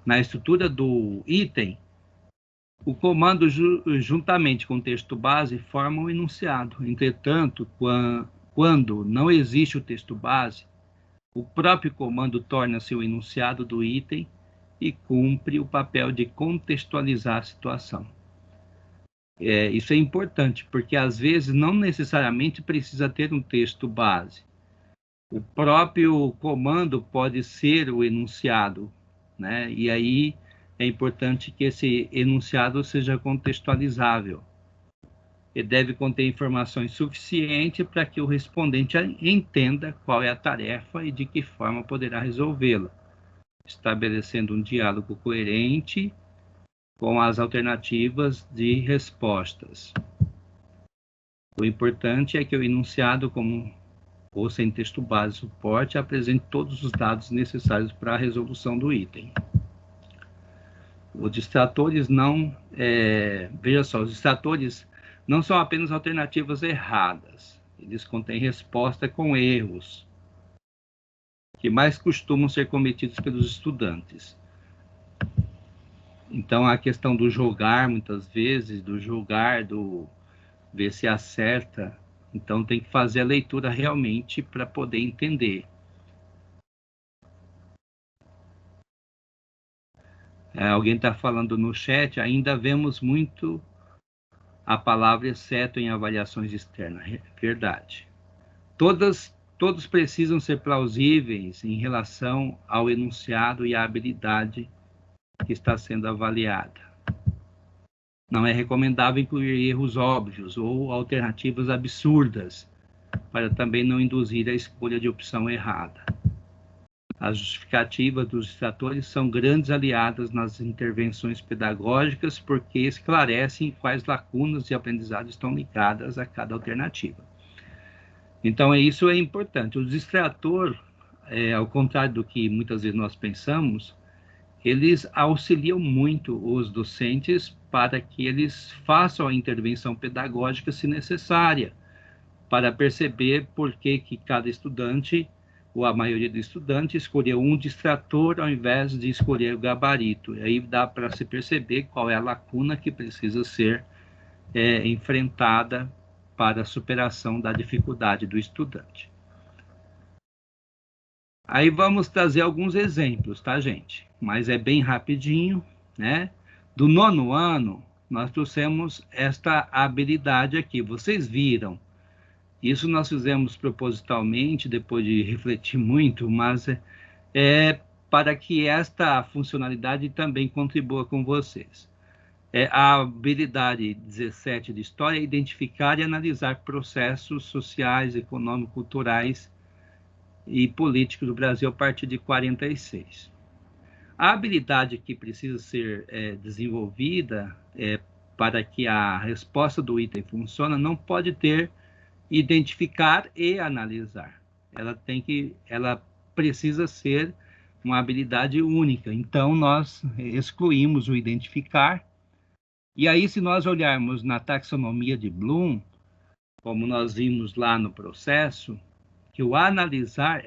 Na estrutura do item, o comando, juntamente com o texto base, forma o enunciado. Entretanto, quando não existe o texto base, o próprio comando torna-se o enunciado do item e cumpre o papel de contextualizar a situação. Isso é importante, porque às vezes não necessariamente precisa ter um texto base. O próprio comando pode ser o enunciado, né? E aí é importante que esse enunciado seja contextualizável. Ele deve conter informações suficientes para que o respondente entenda qual é a tarefa e de que forma poderá resolvê-la, estabelecendo um diálogo coerente com as alternativas de respostas. O importante é que o enunciado, ou sem texto base suporte, apresente todos os dados necessários para a resolução do item. Os distratores veja só, os distratores não são apenas alternativas erradas. Eles contêm resposta com erros, que mais costumam ser cometidos pelos estudantes. Então, a questão do jogar, muitas vezes, do ver se acerta. Então, tem que fazer a leitura realmente para poder entender. Alguém está falando no chat, ainda vemos muito a palavra exceto em avaliações externas. Verdade. Todos precisam ser plausíveis em relação ao enunciado e à habilidade que está sendo avaliada. Não é recomendável incluir erros óbvios ou alternativas absurdas, para também não induzir a escolha de opção errada. As justificativas dos distratores são grandes aliadas nas intervenções pedagógicas, porque esclarecem quais lacunas de aprendizado estão ligadas a cada alternativa. Então, isso é importante. O distrator, ao contrário do que muitas vezes nós pensamos, eles auxiliam muito os docentes para que eles façam a intervenção pedagógica, se necessária, para perceber por que cada estudante, ou a maioria dos estudantes, escolheu um distrator ao invés de escolher o gabarito. E aí dá para se perceber qual é a lacuna que precisa ser enfrentada para a superação da dificuldade do estudante. Aí vamos trazer alguns exemplos, tá, gente? Mas é bem rapidinho, né? Do 9º ano, nós trouxemos esta habilidade aqui. Vocês viram. Isso nós fizemos propositalmente, depois de refletir muito, mas para que esta funcionalidade também contribua com vocês. A habilidade 17 de História é identificar e analisar processos sociais, econômicos, culturais e políticos do Brasil a partir de 46. A habilidade que precisa ser desenvolvida para que a resposta do item funcione não pode ter identificar e analisar. Ela precisa ser uma habilidade única. Então, nós excluímos o identificar. E aí, se nós olharmos na taxonomia de Bloom, como nós vimos lá no processo, que o analisar,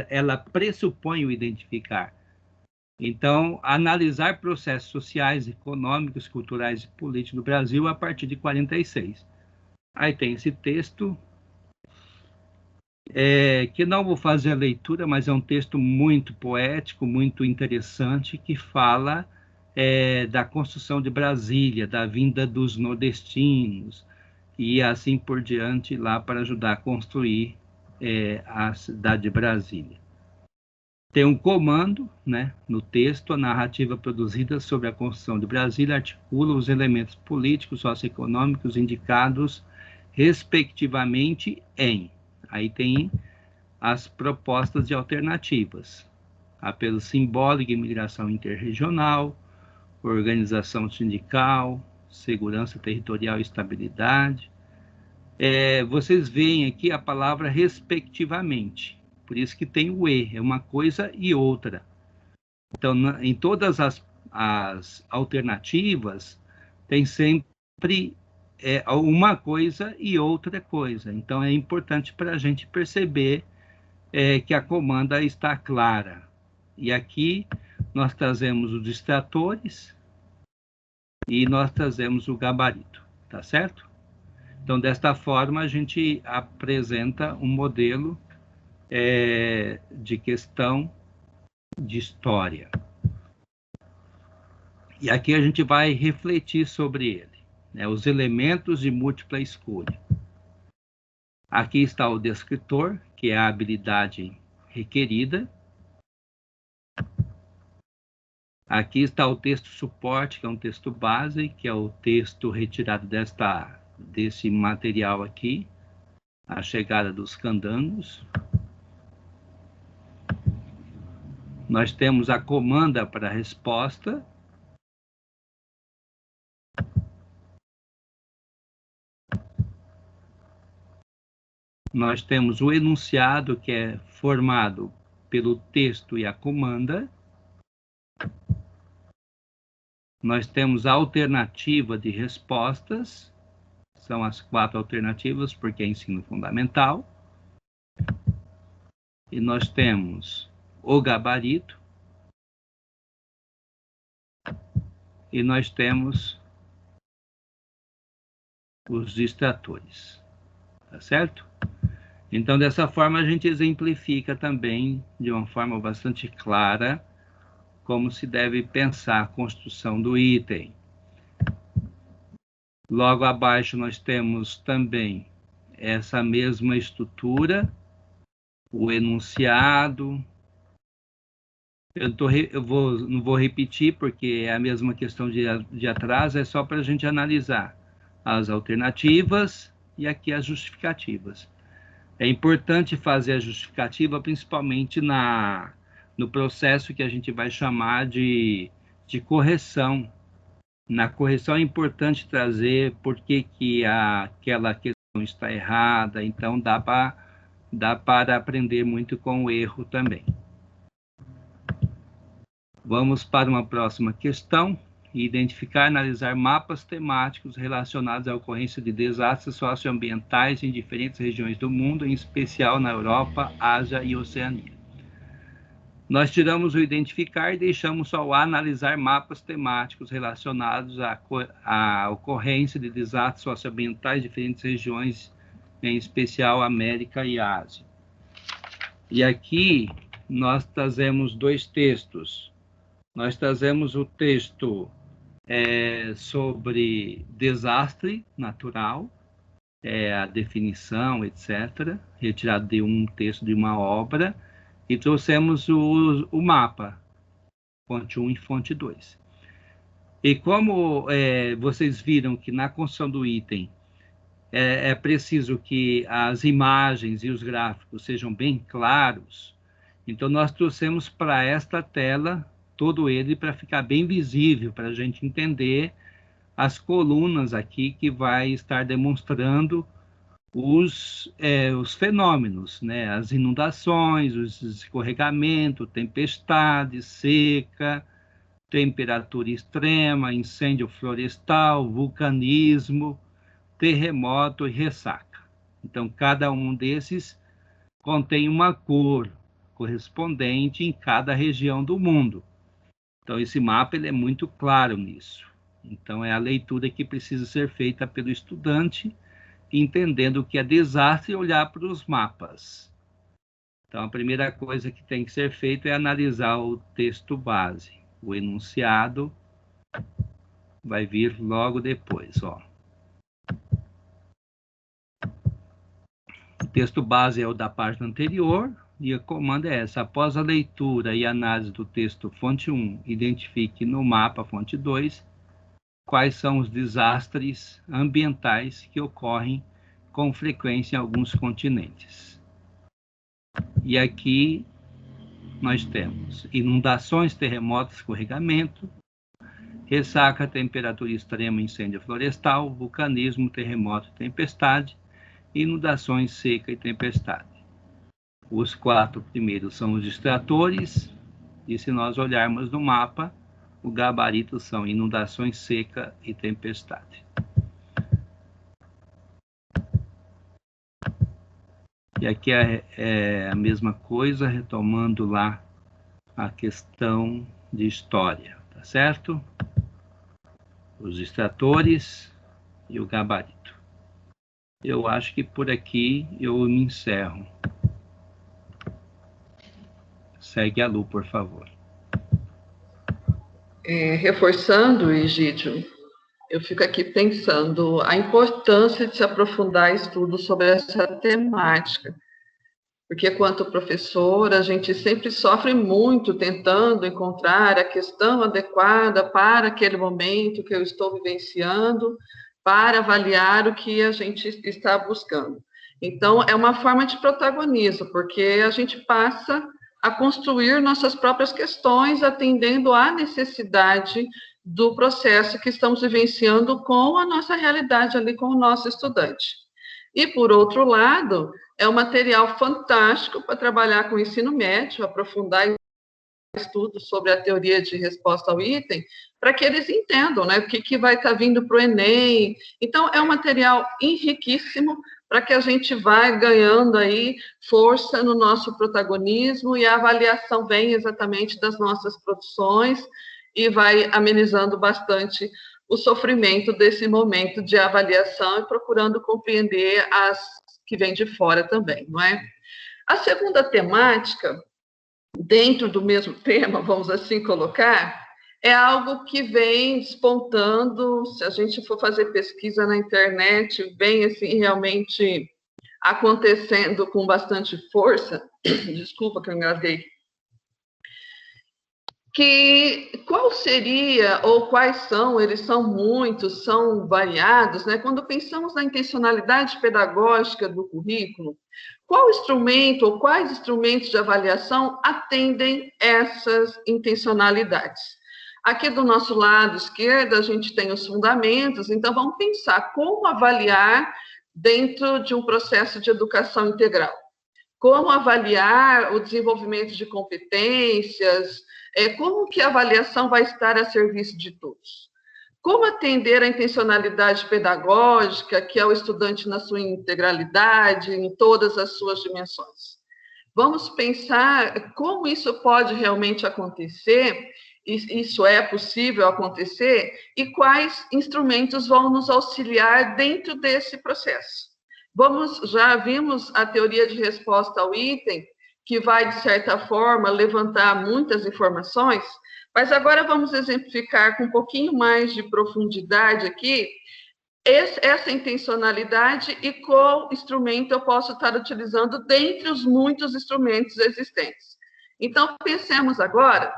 ela pressupõe o identificar. Então, analisar processos sociais, econômicos, culturais e políticos do Brasil a partir de 46. Aí tem esse texto, que não vou fazer a leitura, mas é um texto muito poético, muito interessante, que fala da construção de Brasília, da vinda dos nordestinos, e assim por diante lá para ajudar a construir a cidade de Brasília. Tem um comando, né, no texto, a narrativa produzida sobre a construção de Brasília articula os elementos políticos, socioeconômicos indicados respectivamente em. Aí tem as propostas de alternativas: apelo simbólico, imigração interregional, organização sindical, segurança territorial e estabilidade. Vocês veem aqui a palavra respectivamente, por isso que tem o E, é uma coisa e outra. Então, em todas as alternativas, tem sempre uma coisa e outra coisa. Então, é importante para a gente perceber que a comanda está clara. E aqui nós trazemos os distratores e nós trazemos o gabarito, tá certo? Então, desta forma, a gente apresenta um modelo de questão de história. E aqui a gente vai refletir sobre ele, né? Os elementos de múltipla escolha. Aqui está o descritor, que é a habilidade requerida. Aqui está o texto suporte, que é um texto base, que é o texto retirado desse material aqui, a chegada dos candangos. Nós temos a comanda para a resposta. Nós temos o enunciado, que é formado pelo texto e a comanda. Nós temos a alternativa de respostas. São as 4 alternativas, porque é ensino fundamental. E nós temos o gabarito. E nós temos os distratores. Tá certo? Então, dessa forma, a gente exemplifica também, de uma forma bastante clara, como se deve pensar a construção do item. Logo abaixo, nós temos também essa mesma estrutura, o enunciado. Não vou repetir, porque é a mesma questão de atrás, é só para a gente analisar as alternativas e aqui as justificativas. É importante fazer a justificativa, principalmente no processo que a gente vai chamar de correção. Na correção é importante trazer por que aquela questão está errada, então dá para aprender muito com o erro também. Vamos para uma próxima questão. Identificar e analisar mapas temáticos relacionados à ocorrência de desastres socioambientais em diferentes regiões do mundo, em especial na Europa, Ásia e Oceania. Nós tiramos o identificar e deixamos só o analisar mapas temáticos relacionados à ocorrência de desastres socioambientais em diferentes regiões, em especial América e Ásia. E aqui nós trazemos 2 textos. Nós trazemos o texto sobre desastre natural, a definição, etc., retirado de um texto de uma obra, e trouxemos o mapa, fonte 1 e fonte 2. E como vocês viram que na construção do item é preciso que as imagens e os gráficos sejam bem claros, então nós trouxemos para esta tela todo ele para ficar bem visível, para a gente entender as colunas aqui que vai estar demonstrando os fenômenos, né? As inundações, os escorregamentos, tempestade, seca, temperatura extrema, incêndio florestal, vulcanismo, terremoto e ressaca. Então, cada um desses contém uma cor correspondente em cada região do mundo. Então, esse mapa ele é muito claro nisso. Então, é a leitura que precisa ser feita pelo estudante, entendendo o que é desastre e olhar para os mapas. Então, a primeira coisa que tem que ser feita é analisar o texto base. O enunciado vai vir logo depois, ó. O texto base é o da página anterior, e o comando é essa: após a leitura e análise do texto fonte 1, identifique no mapa fonte 2 quais são os desastres ambientais que ocorrem com frequência em alguns continentes. E aqui nós temos inundações, terremotos, escorregamento, ressaca, temperatura extrema, incêndio florestal, vulcanismo, terremoto, tempestade, inundações, seca e tempestade. Os 4 primeiros são os distratores, e se nós olharmos no mapa, o gabarito são inundações, seca e tempestade. E aqui é a mesma coisa, retomando lá a questão de história, tá certo? Os distratores e o gabarito. Eu acho que por aqui eu me encerro. Segue a Lu, por favor. Reforçando, Egídio, eu fico aqui pensando a importância de se aprofundar estudos sobre essa temática, porque, quanto professor, a gente sempre sofre muito tentando encontrar a questão adequada para aquele momento que eu estou vivenciando, para avaliar o que a gente está buscando. Então, é uma forma de protagonismo, porque a gente passa a construir nossas próprias questões, atendendo à necessidade do processo que estamos vivenciando com a nossa realidade ali, com o nosso estudante. E, por outro lado, é um material fantástico para trabalhar com o ensino médio, aprofundar estudos sobre a teoria de resposta ao item, para que eles entendam, né, o que vai estar vindo para o Enem. Então, é um material riquíssimo para que a gente vá ganhando aí força no nosso protagonismo, e a avaliação vem exatamente das nossas produções e vai amenizando bastante o sofrimento desse momento de avaliação e procurando compreender as que vêm de fora também, não é? A segunda temática, dentro do mesmo tema, vamos assim colocar, é algo que vem despontando, se a gente for fazer pesquisa na internet, vem assim realmente acontecendo com bastante força. Desculpa que eu engasguei. Qual seria, ou quais são, eles são muitos, são variados, né? Quando pensamos na intencionalidade pedagógica do currículo, qual instrumento ou quais instrumentos de avaliação atendem essas intencionalidades? Aqui do nosso lado esquerdo, a gente tem os fundamentos, então vamos pensar como avaliar dentro de um processo de educação integral. Como avaliar o desenvolvimento de competências, como que a avaliação vai estar a serviço de todos. Como atender a intencionalidade pedagógica, que é o estudante na sua integralidade, em todas as suas dimensões. Vamos pensar como isso pode realmente acontecer, isso é possível acontecer, e quais instrumentos vão nos auxiliar dentro desse processo. Já vimos a teoria de resposta ao item, que vai, de certa forma, levantar muitas informações, mas agora vamos exemplificar com um pouquinho mais de profundidade aqui essa intencionalidade e qual instrumento eu posso estar utilizando dentre os muitos instrumentos existentes. Então, pensemos agora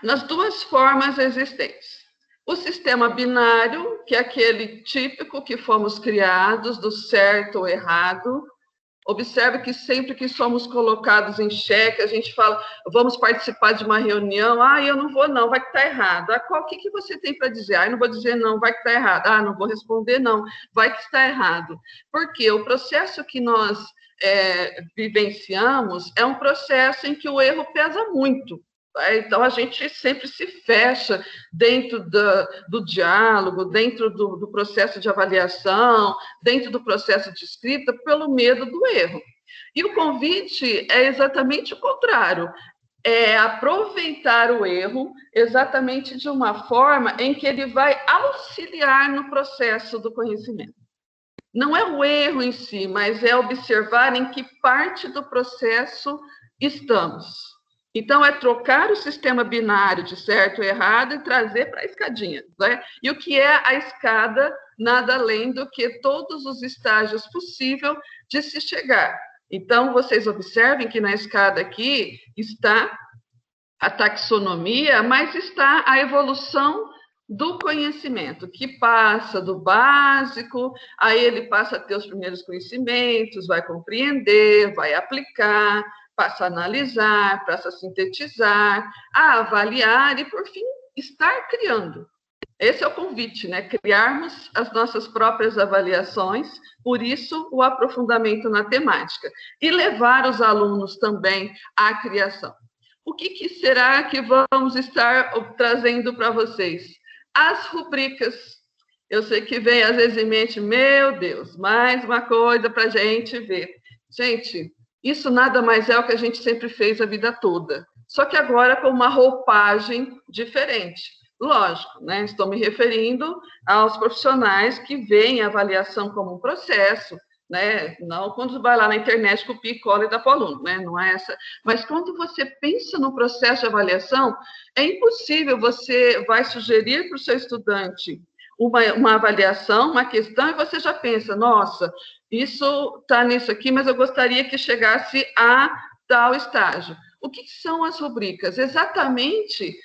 nas duas formas existentes. O sistema binário, que é aquele típico que fomos criados, do certo ou errado. Observe que sempre que somos colocados em xeque, a gente fala, vamos participar de uma reunião, eu não vou não, vai que está errado. O que você tem para dizer? Eu não vou dizer não, vai que está errado. Não vou responder não, vai que está errado. Porque o processo que nós vivenciamos é um processo em que o erro pesa muito. Então, a gente sempre se fecha dentro do diálogo, dentro do processo de avaliação, dentro do processo de escrita, pelo medo do erro. E o convite é exatamente o contrário, é aproveitar o erro exatamente de uma forma em que ele vai auxiliar no processo do conhecimento. Não é o erro em si, mas é observar em que parte do processo estamos. Então, é trocar o sistema binário de certo e errado e trazer para a escadinha, né? E o que é a escada nada além do que todos os estágios possíveis de se chegar. Então, vocês observem que na escada aqui está a taxonomia, mas está a evolução do conhecimento, que passa do básico, aí ele passa a ter os primeiros conhecimentos, vai compreender, vai aplicar, passa a analisar, passa a sintetizar, a avaliar e, por fim, estar criando. Esse é o convite, né? Criarmos as nossas próprias avaliações, por isso o aprofundamento na temática. E levar os alunos também à criação. O que será que vamos estar trazendo para vocês? As rubricas. Eu sei que vem às vezes em mente, meu Deus, mais uma coisa para a gente ver. Gente, isso nada mais é o que a gente sempre fez a vida toda, só que agora com uma roupagem diferente. Lógico, né? Estou me referindo aos profissionais que veem a avaliação como um processo, né? Não quando vai lá na internet, copia e cola e dá para o aluno, né? Não é essa. Mas quando você pensa no processo de avaliação, é impossível, você vai sugerir para o seu estudante uma avaliação, uma questão, e você já pensa, nossa, isso está nisso aqui, mas eu gostaria que chegasse a tal estágio. O que são as rubricas? Exatamente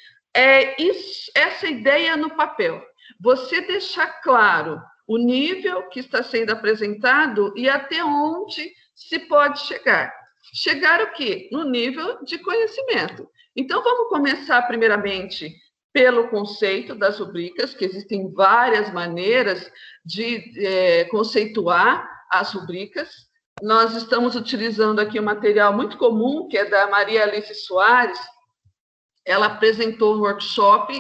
essa ideia no papel. Você deixar claro o nível que está sendo apresentado e até onde se pode chegar. Chegar o quê? No nível de conhecimento. Então, vamos começar primeiramente pelo conceito das rubricas, que existem várias maneiras de conceituar as rubricas. Nós estamos utilizando aqui um material muito comum, que é da Maria Alice Soares. Ela apresentou um workshop,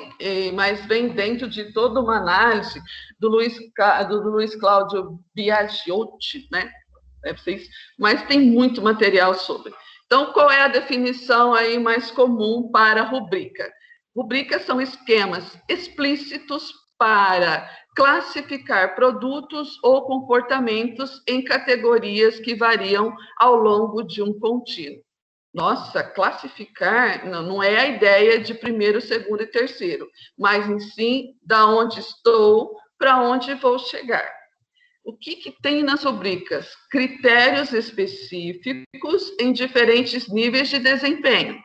mas vem dentro de toda uma análise do Luiz Cláudio Biagiotti, né? Mas tem muito material sobre. Então, qual é a definição aí mais comum para rubrica? Rubricas são esquemas explícitos para classificar produtos ou comportamentos em categorias que variam ao longo de um contínuo. Nossa, classificar não é a ideia de primeiro, segundo e terceiro, mas em si, da onde estou, para onde vou chegar. O que tem nas rubricas? Critérios específicos em diferentes níveis de desempenho.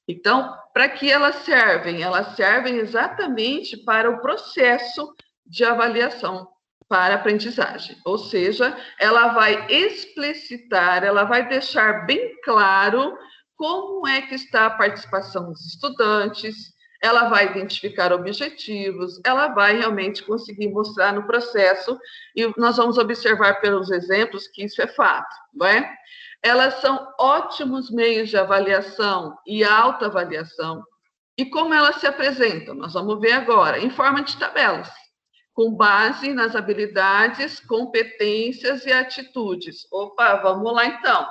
Então, para que elas servem? Elas servem exatamente para o processo de avaliação para aprendizagem, ou seja, ela vai explicitar, ela vai deixar bem claro como é que está a participação dos estudantes, ela vai identificar objetivos, ela vai realmente conseguir mostrar no processo, e nós vamos observar pelos exemplos que isso é fato, não é? Elas são ótimos meios de avaliação e autoavaliação. E como elas se apresentam? Nós vamos ver agora, em forma de tabelas, com base nas habilidades, competências e atitudes. Opa, vamos lá então.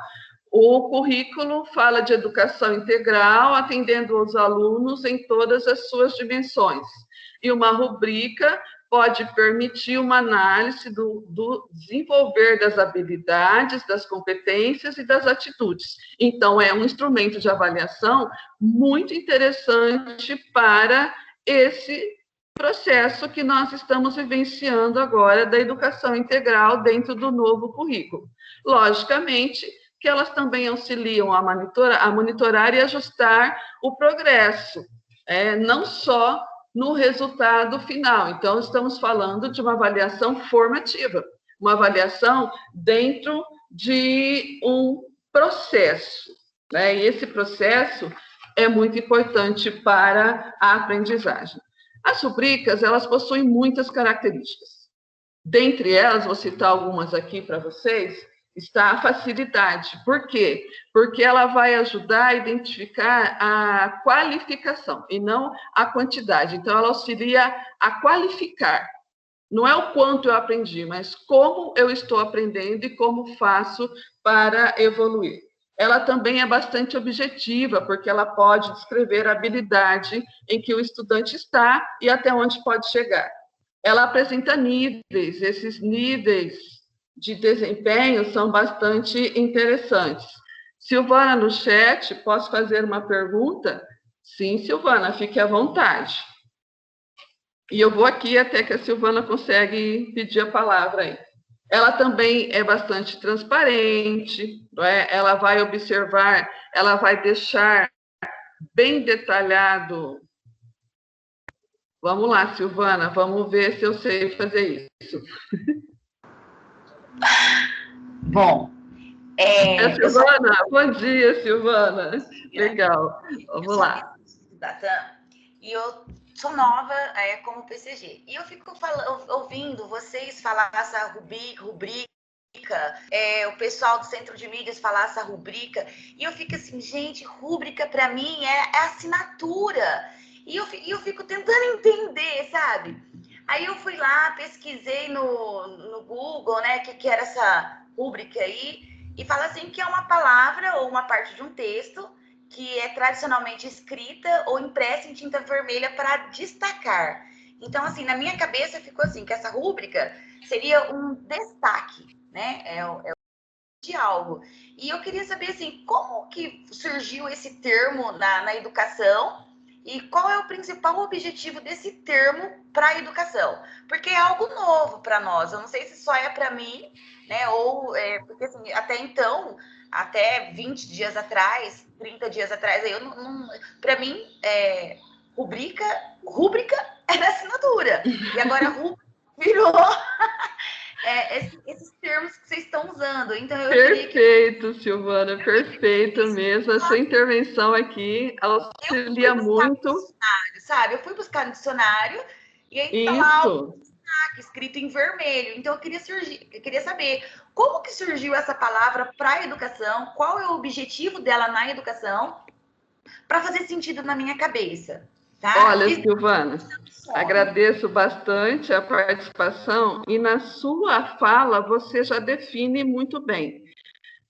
O currículo fala de educação integral, atendendo os alunos em todas as suas dimensões. E uma rubrica pode permitir uma análise do desenvolver das habilidades, das competências e das atitudes. Então, é um instrumento de avaliação muito interessante para esse processo que nós estamos vivenciando agora da educação integral dentro do novo currículo. Logicamente, que elas também auxiliam a monitorar e ajustar o progresso, não só no resultado final. Então, estamos falando de uma avaliação formativa, uma avaliação dentro de um processo, né? E esse processo é muito importante para a aprendizagem. As rubricas, elas possuem muitas características. Dentre elas, vou citar algumas aqui para vocês, está a facilidade. Por quê? Porque ela vai ajudar a identificar a qualificação e não a quantidade. Então, ela auxilia a qualificar. Não é o quanto eu aprendi, mas como eu estou aprendendo e como faço para evoluir. Ela também é bastante objetiva, porque ela pode descrever a habilidade em que o estudante está e até onde pode chegar. Ela apresenta níveis, esses níveis de desempenho são bastante interessantes. Silvana, no chat, posso fazer uma pergunta? Sim, Silvana, fique à vontade. E eu vou aqui até que a Silvana consegue pedir a palavra aí. Ela também é bastante transparente, não é? Ela vai observar, ela vai deixar bem detalhado. Vamos lá, Silvana, vamos ver se eu sei fazer isso. Bom, Silvana, bom dia, Silvana. Legal, vamos lá. E eu sou nova como PCG. E eu fico ouvindo vocês falar essa rubrica, o pessoal do Centro de Mídias falar essa rubrica, e eu fico assim, gente, rúbrica para mim é assinatura. E eu fico tentando entender, sabe? Aí eu fui lá, pesquisei no Google, né, que era essa rúbrica aí, e fala assim que é uma palavra ou uma parte de um texto que é tradicionalmente escrita ou impressa em tinta vermelha para destacar. Então, assim, na minha cabeça ficou assim, que essa rúbrica seria um destaque, né? De algo. E eu queria saber, assim, como que surgiu esse termo na educação e qual é o principal objetivo desse termo para a educação? Porque é algo novo para nós. Eu não sei se só é para mim, né? Ou porque assim, até então, até 20 dias atrás, 30 dias atrás, para mim, rúbrica era assinatura. E agora rúbrica virou esses termos que vocês estão usando. Então, Perfeito, Silvana, perfeito mesmo. A sua intervenção aqui auxilia muito. Sabe? Eu fui buscar no dicionário e aí tá lá algo escrito em vermelho. Então, eu queria saber como que surgiu essa palavra para a educação, qual é o objetivo dela na educação, para fazer sentido na minha cabeça. Tá? Olha, Silvana, agradeço bastante a participação e na sua fala você já define muito bem.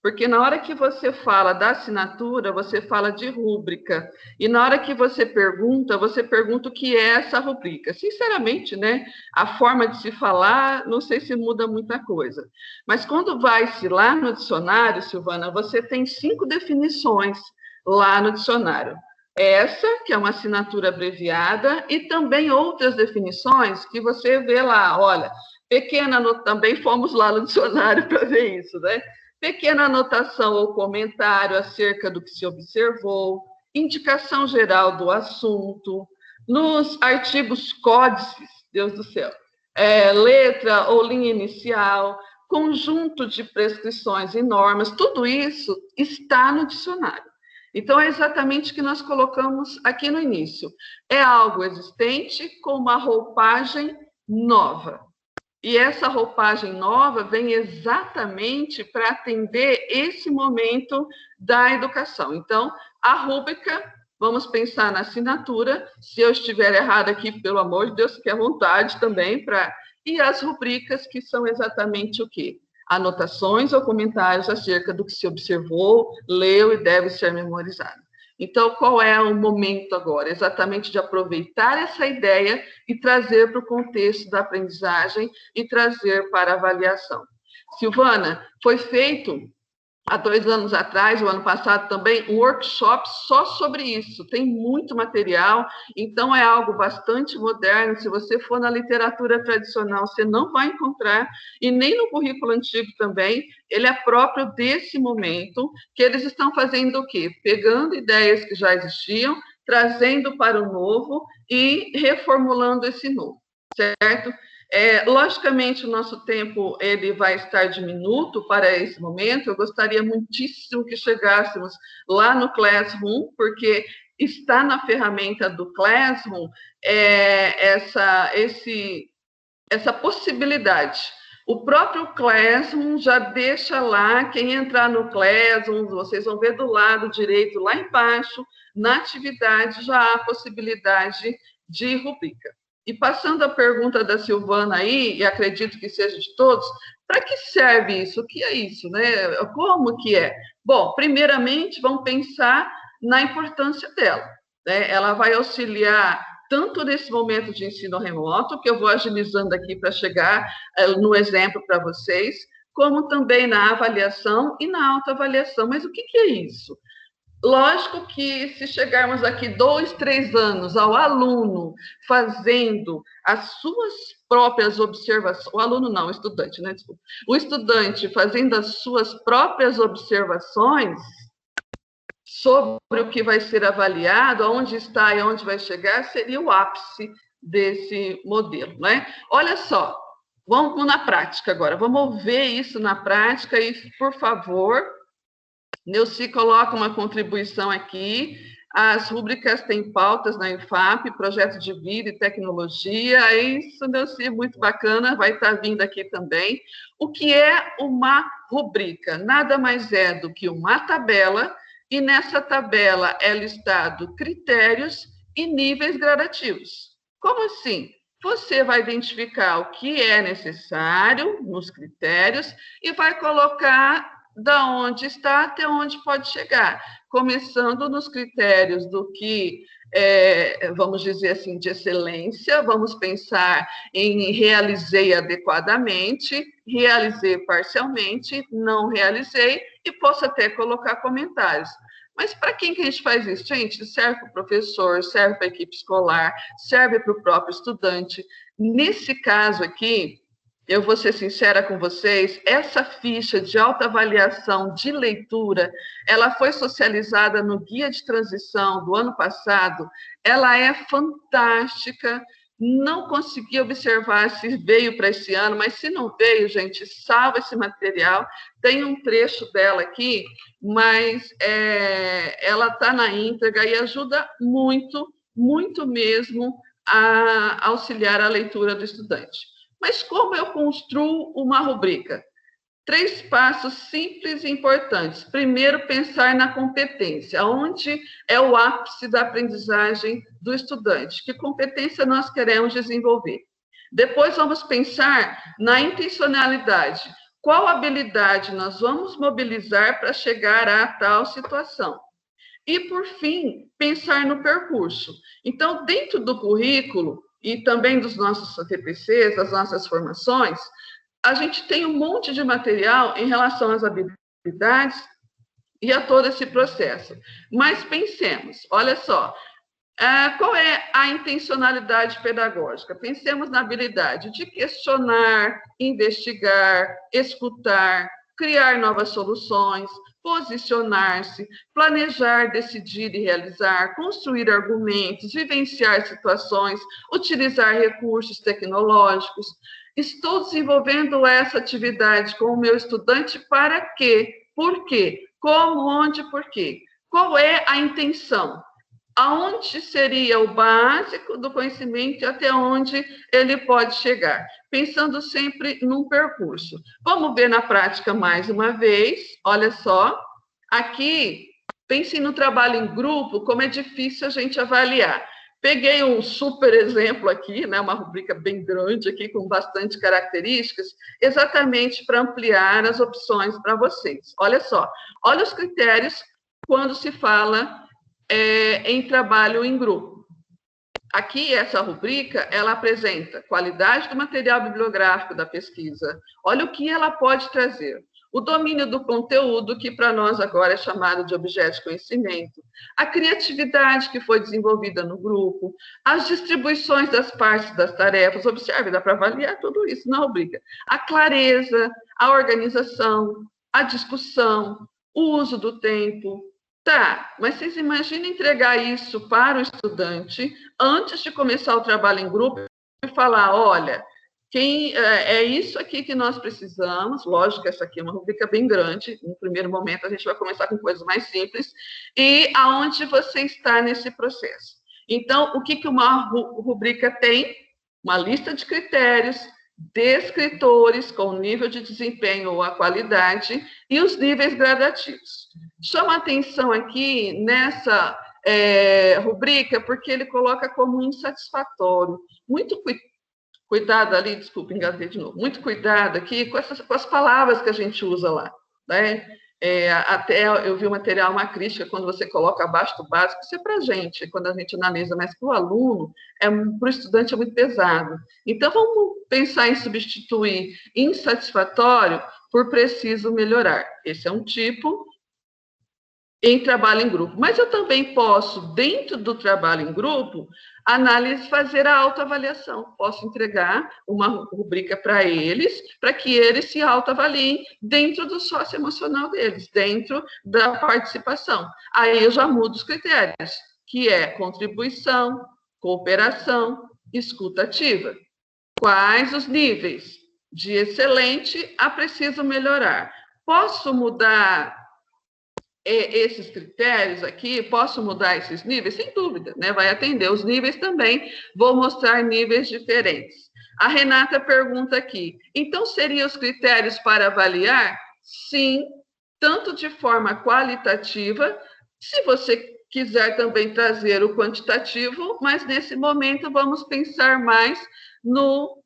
Porque na hora que você fala da assinatura, você fala de rúbrica. E na hora que você pergunta o que é essa rubrica. Sinceramente, né? A forma de se falar, não sei se muda muita coisa. Mas quando vai-se lá no dicionário, Silvana, você tem 5 definições lá no dicionário. Essa, que é uma assinatura abreviada, e também outras definições que você vê lá. Olha, também fomos lá no dicionário para ver isso, né? Pequena anotação ou comentário acerca do que se observou, indicação geral do assunto, nos artigos códices, Deus do céu, letra ou linha inicial, conjunto de prescrições e normas, tudo isso está no dicionário. Então, é exatamente o que nós colocamos aqui no início. É algo existente com uma roupagem nova. E essa roupagem nova vem exatamente para atender esse momento da educação. Então, a rúbrica, vamos pensar na assinatura. Se eu estiver errado aqui, pelo amor de Deus, fique à vontade também para... E as rubricas, que são exatamente o quê? Anotações ou comentários acerca do que se observou, leu e deve ser memorizado. Então, qual é o momento agora? Exatamente de aproveitar essa ideia e trazer para o contexto da aprendizagem e trazer para a avaliação. Silvana, foi feito há 2 anos atrás, o ano passado também, um workshop só sobre isso. Tem muito material, então é algo bastante moderno. Se você for na literatura tradicional, você não vai encontrar, e nem no currículo antigo também. Ele é próprio desse momento, que eles estão fazendo o quê? Pegando ideias que já existiam, trazendo para o novo e reformulando esse novo, certo? Logicamente, o nosso tempo ele vai estar diminuto para esse momento. Eu gostaria muitíssimo que chegássemos lá no Classroom, porque está na ferramenta do Classroom essa possibilidade. O próprio Classroom já deixa lá, quem entrar no Classroom, vocês vão ver do lado direito, lá embaixo, na atividade, já há a possibilidade de rubrica. E passando a pergunta da Silvana aí, e acredito que seja de todos, para que serve isso? O que é isso, né? Como que é? Bom, primeiramente, vamos pensar na importância dela, né? Ela vai auxiliar tanto nesse momento de ensino remoto, que eu vou agilizando aqui para chegar no exemplo para vocês, como também na avaliação e na autoavaliação. Mas o que é isso? Lógico que se chegarmos aqui 2, 3 anos ao aluno fazendo as suas próprias observações, o aluno não, o estudante, né? Desculpa. O estudante fazendo as suas próprias observações sobre o que vai ser avaliado, aonde está e aonde vai chegar, seria o ápice desse modelo, né? Olha só, vamos na prática agora, vamos ver isso na prática e, por favor, Neuci coloca uma contribuição aqui. As rúbricas têm pautas na IFAP, projeto de vida e tecnologia. É isso, Neuci, muito bacana, vai estar vindo aqui também. O que é uma rubrica? Nada mais é do que uma tabela, e nessa tabela é listado critérios e níveis gradativos. Como assim? Você vai identificar o que é necessário nos critérios e vai colocar da onde está até onde pode chegar, começando nos critérios do que, vamos dizer assim, de excelência, vamos pensar em realizei adequadamente, realizei parcialmente, não realizei, e posso até colocar comentários. Mas para quem que a gente faz isso? Gente, serve para o professor, serve para a equipe escolar, serve para o próprio estudante. Nesse caso aqui, eu vou ser sincera com vocês, essa ficha de autoavaliação de leitura, ela foi socializada no Guia de Transição do ano passado, ela é fantástica, não consegui observar se veio para esse ano, mas se não veio, gente, salva esse material, tem um trecho dela aqui, mas ela está na íntegra e ajuda muito, muito mesmo a auxiliar a leitura do estudante. Mas como eu construo uma rubrica? 3 passos simples e importantes. Primeiro, pensar na competência, onde é o ápice da aprendizagem do estudante, que competência nós queremos desenvolver. Depois, vamos pensar na intencionalidade. Qual habilidade nós vamos mobilizar para chegar a tal situação? E, por fim, pensar no percurso. Então, dentro do currículo, e também dos nossos TPCs, das nossas formações, a gente tem um monte de material em relação às habilidades e a todo esse processo. Mas pensemos, olha só, qual é a intencionalidade pedagógica? Pensemos na habilidade de questionar, investigar, escutar, criar novas soluções, posicionar-se, planejar, decidir e realizar, construir argumentos, vivenciar situações, utilizar recursos tecnológicos. Estou desenvolvendo essa atividade com o meu estudante para quê? Por quê? Como, onde, por quê? Qual é a intenção? Aonde seria o básico do conhecimento e até onde ele pode chegar, pensando sempre num percurso. Vamos ver na prática mais uma vez, olha só, aqui, pense no trabalho em grupo, como é difícil a gente avaliar. Peguei um super exemplo aqui, né, uma rubrica bem grande aqui, com bastante características, exatamente para ampliar as opções para vocês. Olha só, olha os critérios quando se fala em trabalho em grupo. Aqui, essa rubrica, ela apresenta qualidade do material bibliográfico da pesquisa, olha o que ela pode trazer, o domínio do conteúdo, que para nós agora é chamado de objeto de conhecimento, a criatividade que foi desenvolvida no grupo, as distribuições das partes das tarefas, observe, dá para avaliar tudo isso na rubrica, a clareza, a organização, a discussão, o uso do tempo. Tá, mas vocês imaginam entregar isso para o estudante antes de começar o trabalho em grupo e falar, olha, é isso aqui que nós precisamos, lógico que essa aqui é uma rubrica bem grande, no primeiro momento a gente vai começar com coisas mais simples, e aonde você está nesse processo. Então, o que uma rubrica tem? Uma lista de critérios, descritores com nível de desempenho ou a qualidade e os níveis gradativos. Chama atenção aqui nessa rubrica porque ele coloca como insatisfatório. Muito cuidado ali, desculpa, engasguei de novo. Muito cuidado aqui com as palavras que a gente usa lá, né? Até eu vi o material, uma crítica, quando você coloca abaixo do básico, isso é para a gente, quando a gente analisa, mas para o aluno, para o estudante é muito pesado. Então, vamos pensar em substituir insatisfatório por preciso melhorar. Esse é um tipo. em trabalho em grupo. Mas eu também posso, dentro do trabalho em grupo, fazer a autoavaliação. Posso entregar uma rubrica para eles, para que eles se autoavaliem dentro do socioemocional deles, dentro da participação. Aí eu já mudo os critérios, que é contribuição, cooperação, escuta ativa. Quais os níveis? De excelente a preciso melhorar. Posso mudar esses critérios aqui? Posso mudar esses níveis? Sem dúvida, né? Vai atender os níveis também. Vou mostrar níveis diferentes. A Renata pergunta aqui, então seriam os critérios para avaliar? Sim, tanto de forma qualitativa, se você quiser também trazer o quantitativo, mas nesse momento vamos pensar mais no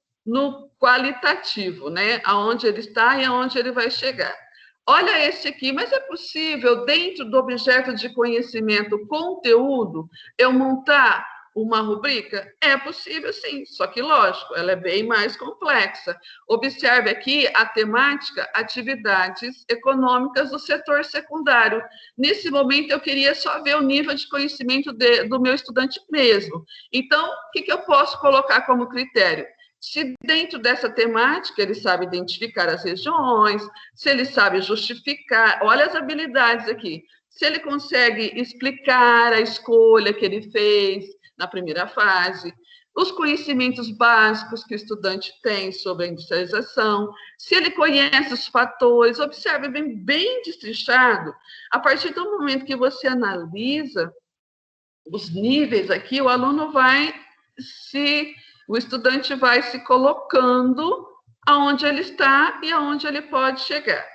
qualitativo, né? Aonde ele está e aonde ele vai chegar. Olha esse aqui, mas é possível, dentro do objeto de conhecimento conteúdo, eu montar uma rubrica? É possível, sim, só que, lógico, ela é bem mais complexa. Observe aqui a temática atividades econômicas do setor secundário. Nesse momento, eu queria só ver o nível de conhecimento do meu estudante mesmo. Então, o que eu posso colocar como critério? Se dentro dessa temática ele sabe identificar as regiões, se ele sabe justificar, olha as habilidades aqui, se ele consegue explicar a escolha que ele fez na primeira fase, os conhecimentos básicos que o estudante tem sobre a industrialização, se ele conhece os fatores, observe bem destrinchado, a partir do momento que você analisa os níveis aqui, o estudante vai se colocando aonde ele está e aonde ele pode chegar.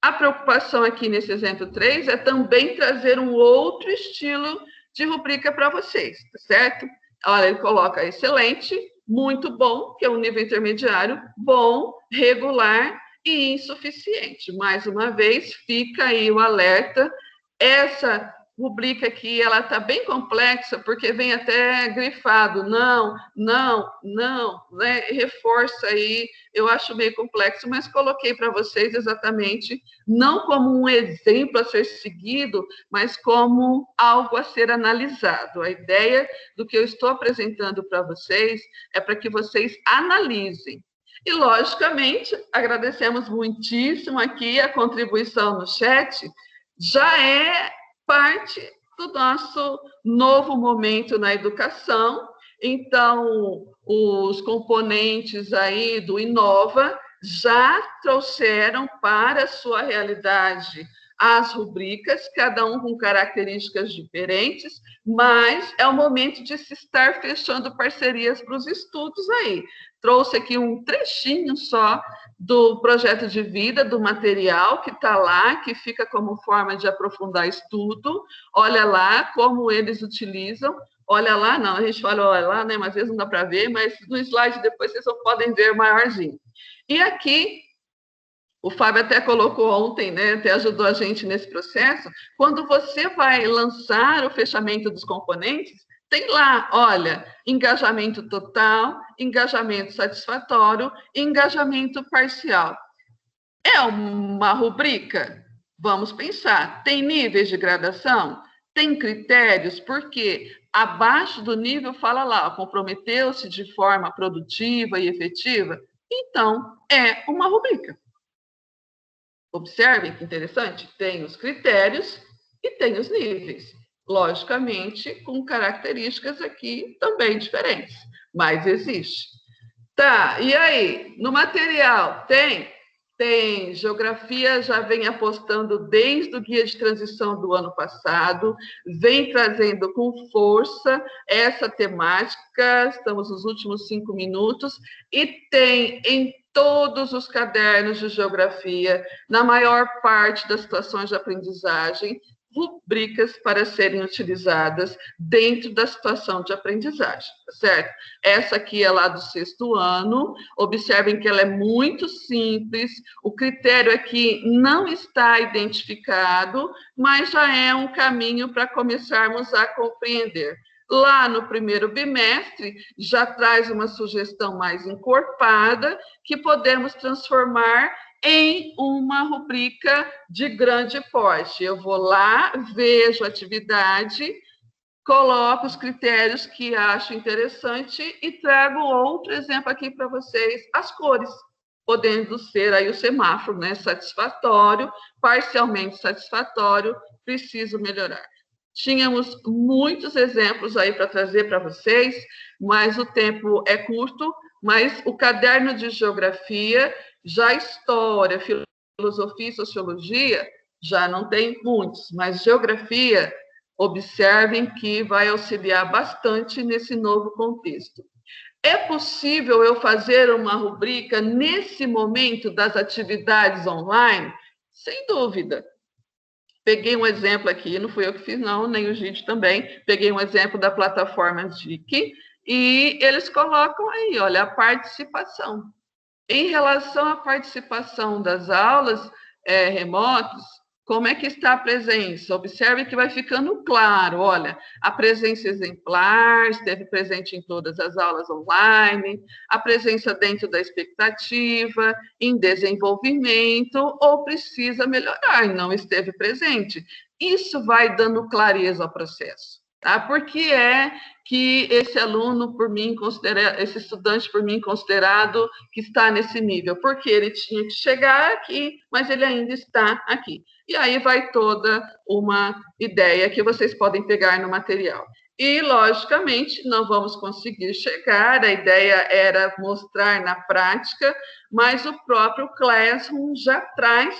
A preocupação aqui nesse exemplo 3 é também trazer um outro estilo de rubrica para vocês, tá certo? Olha, ele coloca excelente, muito bom, que é um nível intermediário, bom, regular e insuficiente. Mais uma vez, fica aí o alerta. Essa rubrica aqui, ela está bem complexa, porque vem até grifado, não, né? Reforça aí, eu acho meio complexo, mas coloquei para vocês exatamente, não como um exemplo a ser seguido, mas como algo a ser analisado. A ideia do que eu estou apresentando para vocês é para que vocês analisem. E, logicamente, agradecemos muitíssimo aqui a contribuição no chat, já é parte do nosso novo momento na educação. Então, os componentes aí do Inova já trouxeram para a sua realidade as rubricas, cada um com características diferentes, mas é o momento de se estar fechando parcerias para os estudos aí. Trouxe aqui um trechinho só do projeto de vida, do material que está lá, que fica como forma de aprofundar estudo. Olha lá como eles utilizam. Olha lá, não, a gente fala olha lá, né? Mas às vezes não dá para ver, mas no slide depois vocês só podem ver maiorzinho. E aqui, o Fábio até colocou ontem, né? Até ajudou a gente nesse processo. Quando você vai lançar o fechamento dos componentes, tem lá, olha, engajamento total, engajamento satisfatório, engajamento parcial. É uma rubrica? Vamos pensar. Tem níveis de gradação? Tem critérios? Porque abaixo do nível fala lá, comprometeu-se de forma produtiva e efetiva? Então, é uma rubrica. Observem que interessante, tem os critérios e tem os níveis. Logicamente, com características aqui também diferentes, mas existe. Tá, e aí? No material, tem? Tem. Geografia já vem apostando desde o guia de transição do ano passado, vem trazendo com força essa temática, estamos nos últimos 5 minutos, e tem em todos os cadernos de geografia, na maior parte das situações de aprendizagem, rubricas para serem utilizadas dentro da situação de aprendizagem, certo? Essa aqui é lá do 6º ano, observem que ela é muito simples, o critério aqui não está identificado, mas já é um caminho para começarmos a compreender. Lá no primeiro bimestre, já traz uma sugestão mais encorpada, que podemos transformar em uma rubrica de grande porte. Eu vou lá, vejo a atividade, coloco os critérios que acho interessante e trago outro exemplo aqui para vocês, as cores, podendo ser aí o semáforo, né? Satisfatório, parcialmente satisfatório, preciso melhorar. Tínhamos muitos exemplos aí para trazer para vocês, mas o tempo é curto, mas o caderno de geografia, já história, filosofia e sociologia, já não tem muitos, mas geografia, observem que vai auxiliar bastante nesse novo contexto. É possível eu fazer uma rubrica nesse momento das atividades online? Sem dúvida. Peguei um exemplo aqui, não fui eu que fiz, não, nem o Gide também. Peguei um exemplo da plataforma DIC e eles colocam aí, olha, a participação. Em relação à participação das aulas remotas, como é que está a presença? Observe que vai ficando claro, olha, a presença exemplar, esteve presente em todas as aulas online, a presença dentro da expectativa, em desenvolvimento, ou precisa melhorar, não esteve presente. Isso vai dando clareza ao processo. Tá? Por que é que esse aluno, por mim, esse estudante, por mim, considerado que está nesse nível? Porque ele tinha que chegar aqui, mas ele ainda está aqui. E aí vai toda uma ideia que vocês podem pegar no material. E, logicamente, não vamos conseguir chegar, a ideia era mostrar na prática, mas o próprio Classroom já traz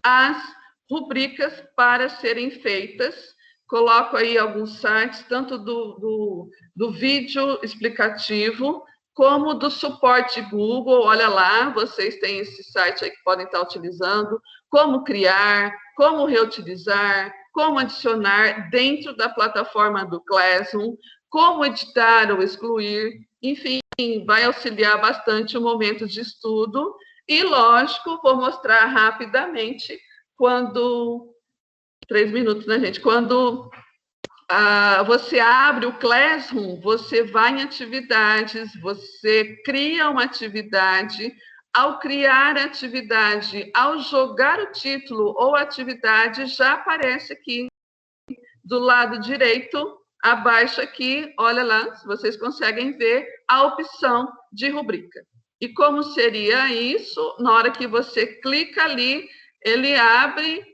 as rubricas para serem feitas. Coloco aí alguns sites, tanto do vídeo explicativo, como do suporte Google. Olha lá, vocês têm esse site aí que podem estar utilizando, como criar, como reutilizar, como adicionar dentro da plataforma do Classroom, como editar ou excluir, enfim, vai auxiliar bastante o momento de estudo. E, lógico, vou mostrar rapidamente quando... 3 minutos, né, gente? Quando você abre o Classroom, você vai em atividades, você cria uma atividade. Ao criar a atividade, ao jogar o título ou atividade, já aparece aqui do lado direito, abaixo aqui, olha lá, se vocês conseguem ver a opção de rubrica. E como seria isso? Na hora que você clica ali, ele abre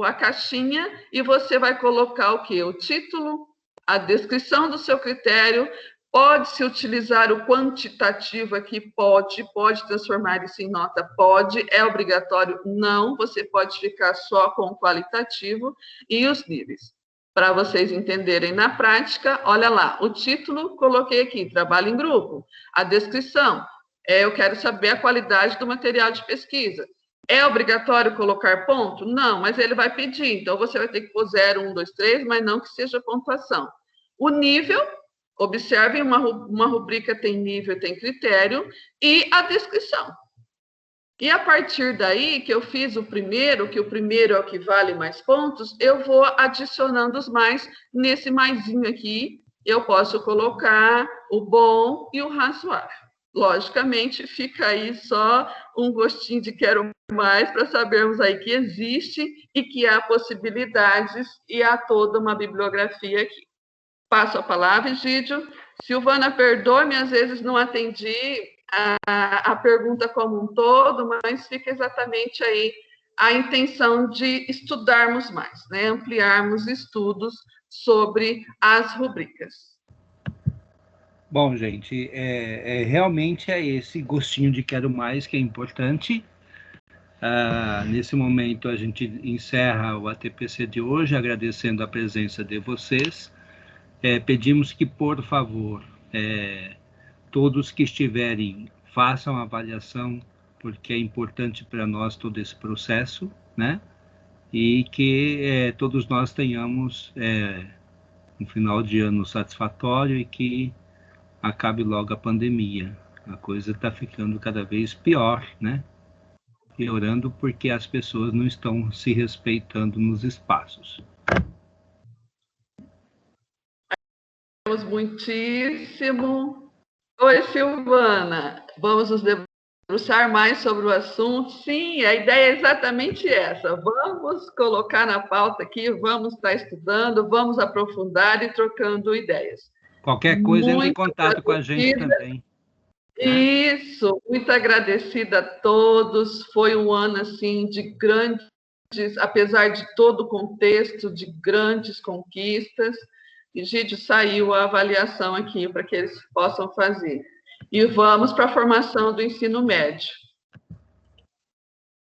a caixinha e você vai colocar o quê? O título, a descrição do seu critério. Pode-se utilizar o quantitativo aqui? Pode transformar isso em nota? Pode. É obrigatório? Não. Você pode ficar só com o qualitativo e os níveis. Para vocês entenderem na prática, olha lá, o título, coloquei aqui, trabalho em grupo. A descrição, eu quero saber a qualidade do material de pesquisa. É obrigatório colocar ponto? Não, mas ele vai pedir. Então, você vai ter que pôr 0, 1, 2, 3, mas não que seja pontuação. O nível, observem, uma rubrica tem nível, tem critério, e a descrição. E a partir daí, que eu fiz o primeiro, que o primeiro é o que vale mais pontos, eu vou adicionando os mais. Nesse maisinho aqui, eu posso colocar o bom e o razoável. Logicamente, fica aí só um gostinho de quero mais para sabermos aí que existe e que há possibilidades e há toda uma bibliografia aqui. Passo a palavra, Egídio. Silvana, perdoe-me, às vezes não atendi a pergunta como um todo, mas fica exatamente aí a intenção de estudarmos mais, né? Ampliarmos estudos sobre as rubricas. Bom, gente, realmente é esse gostinho de quero mais que é importante. Nesse momento, a gente encerra o ATPC de hoje, agradecendo a presença de vocês. Pedimos que, por favor, todos que estiverem, façam a avaliação, porque é importante para nós todo esse processo, né? E que todos nós tenhamos um final de ano satisfatório e que acabe logo a pandemia. A coisa está ficando cada vez pior, né? Piorando porque as pessoas não estão se respeitando nos espaços. Muitíssimo. Oi, Silvana. Vamos nos debruçar mais sobre o assunto. Sim, a ideia é exatamente essa. Vamos colocar na pauta aqui, vamos estar estudando, vamos aprofundar e trocando ideias. Qualquer coisa, entre em contato com a gente também. Isso, muito agradecida a todos. Foi um ano, assim, de grandes, apesar de todo o contexto, de grandes conquistas. E, Gídio, saiu a avaliação aqui para que eles possam fazer. E vamos para a formação do ensino médio.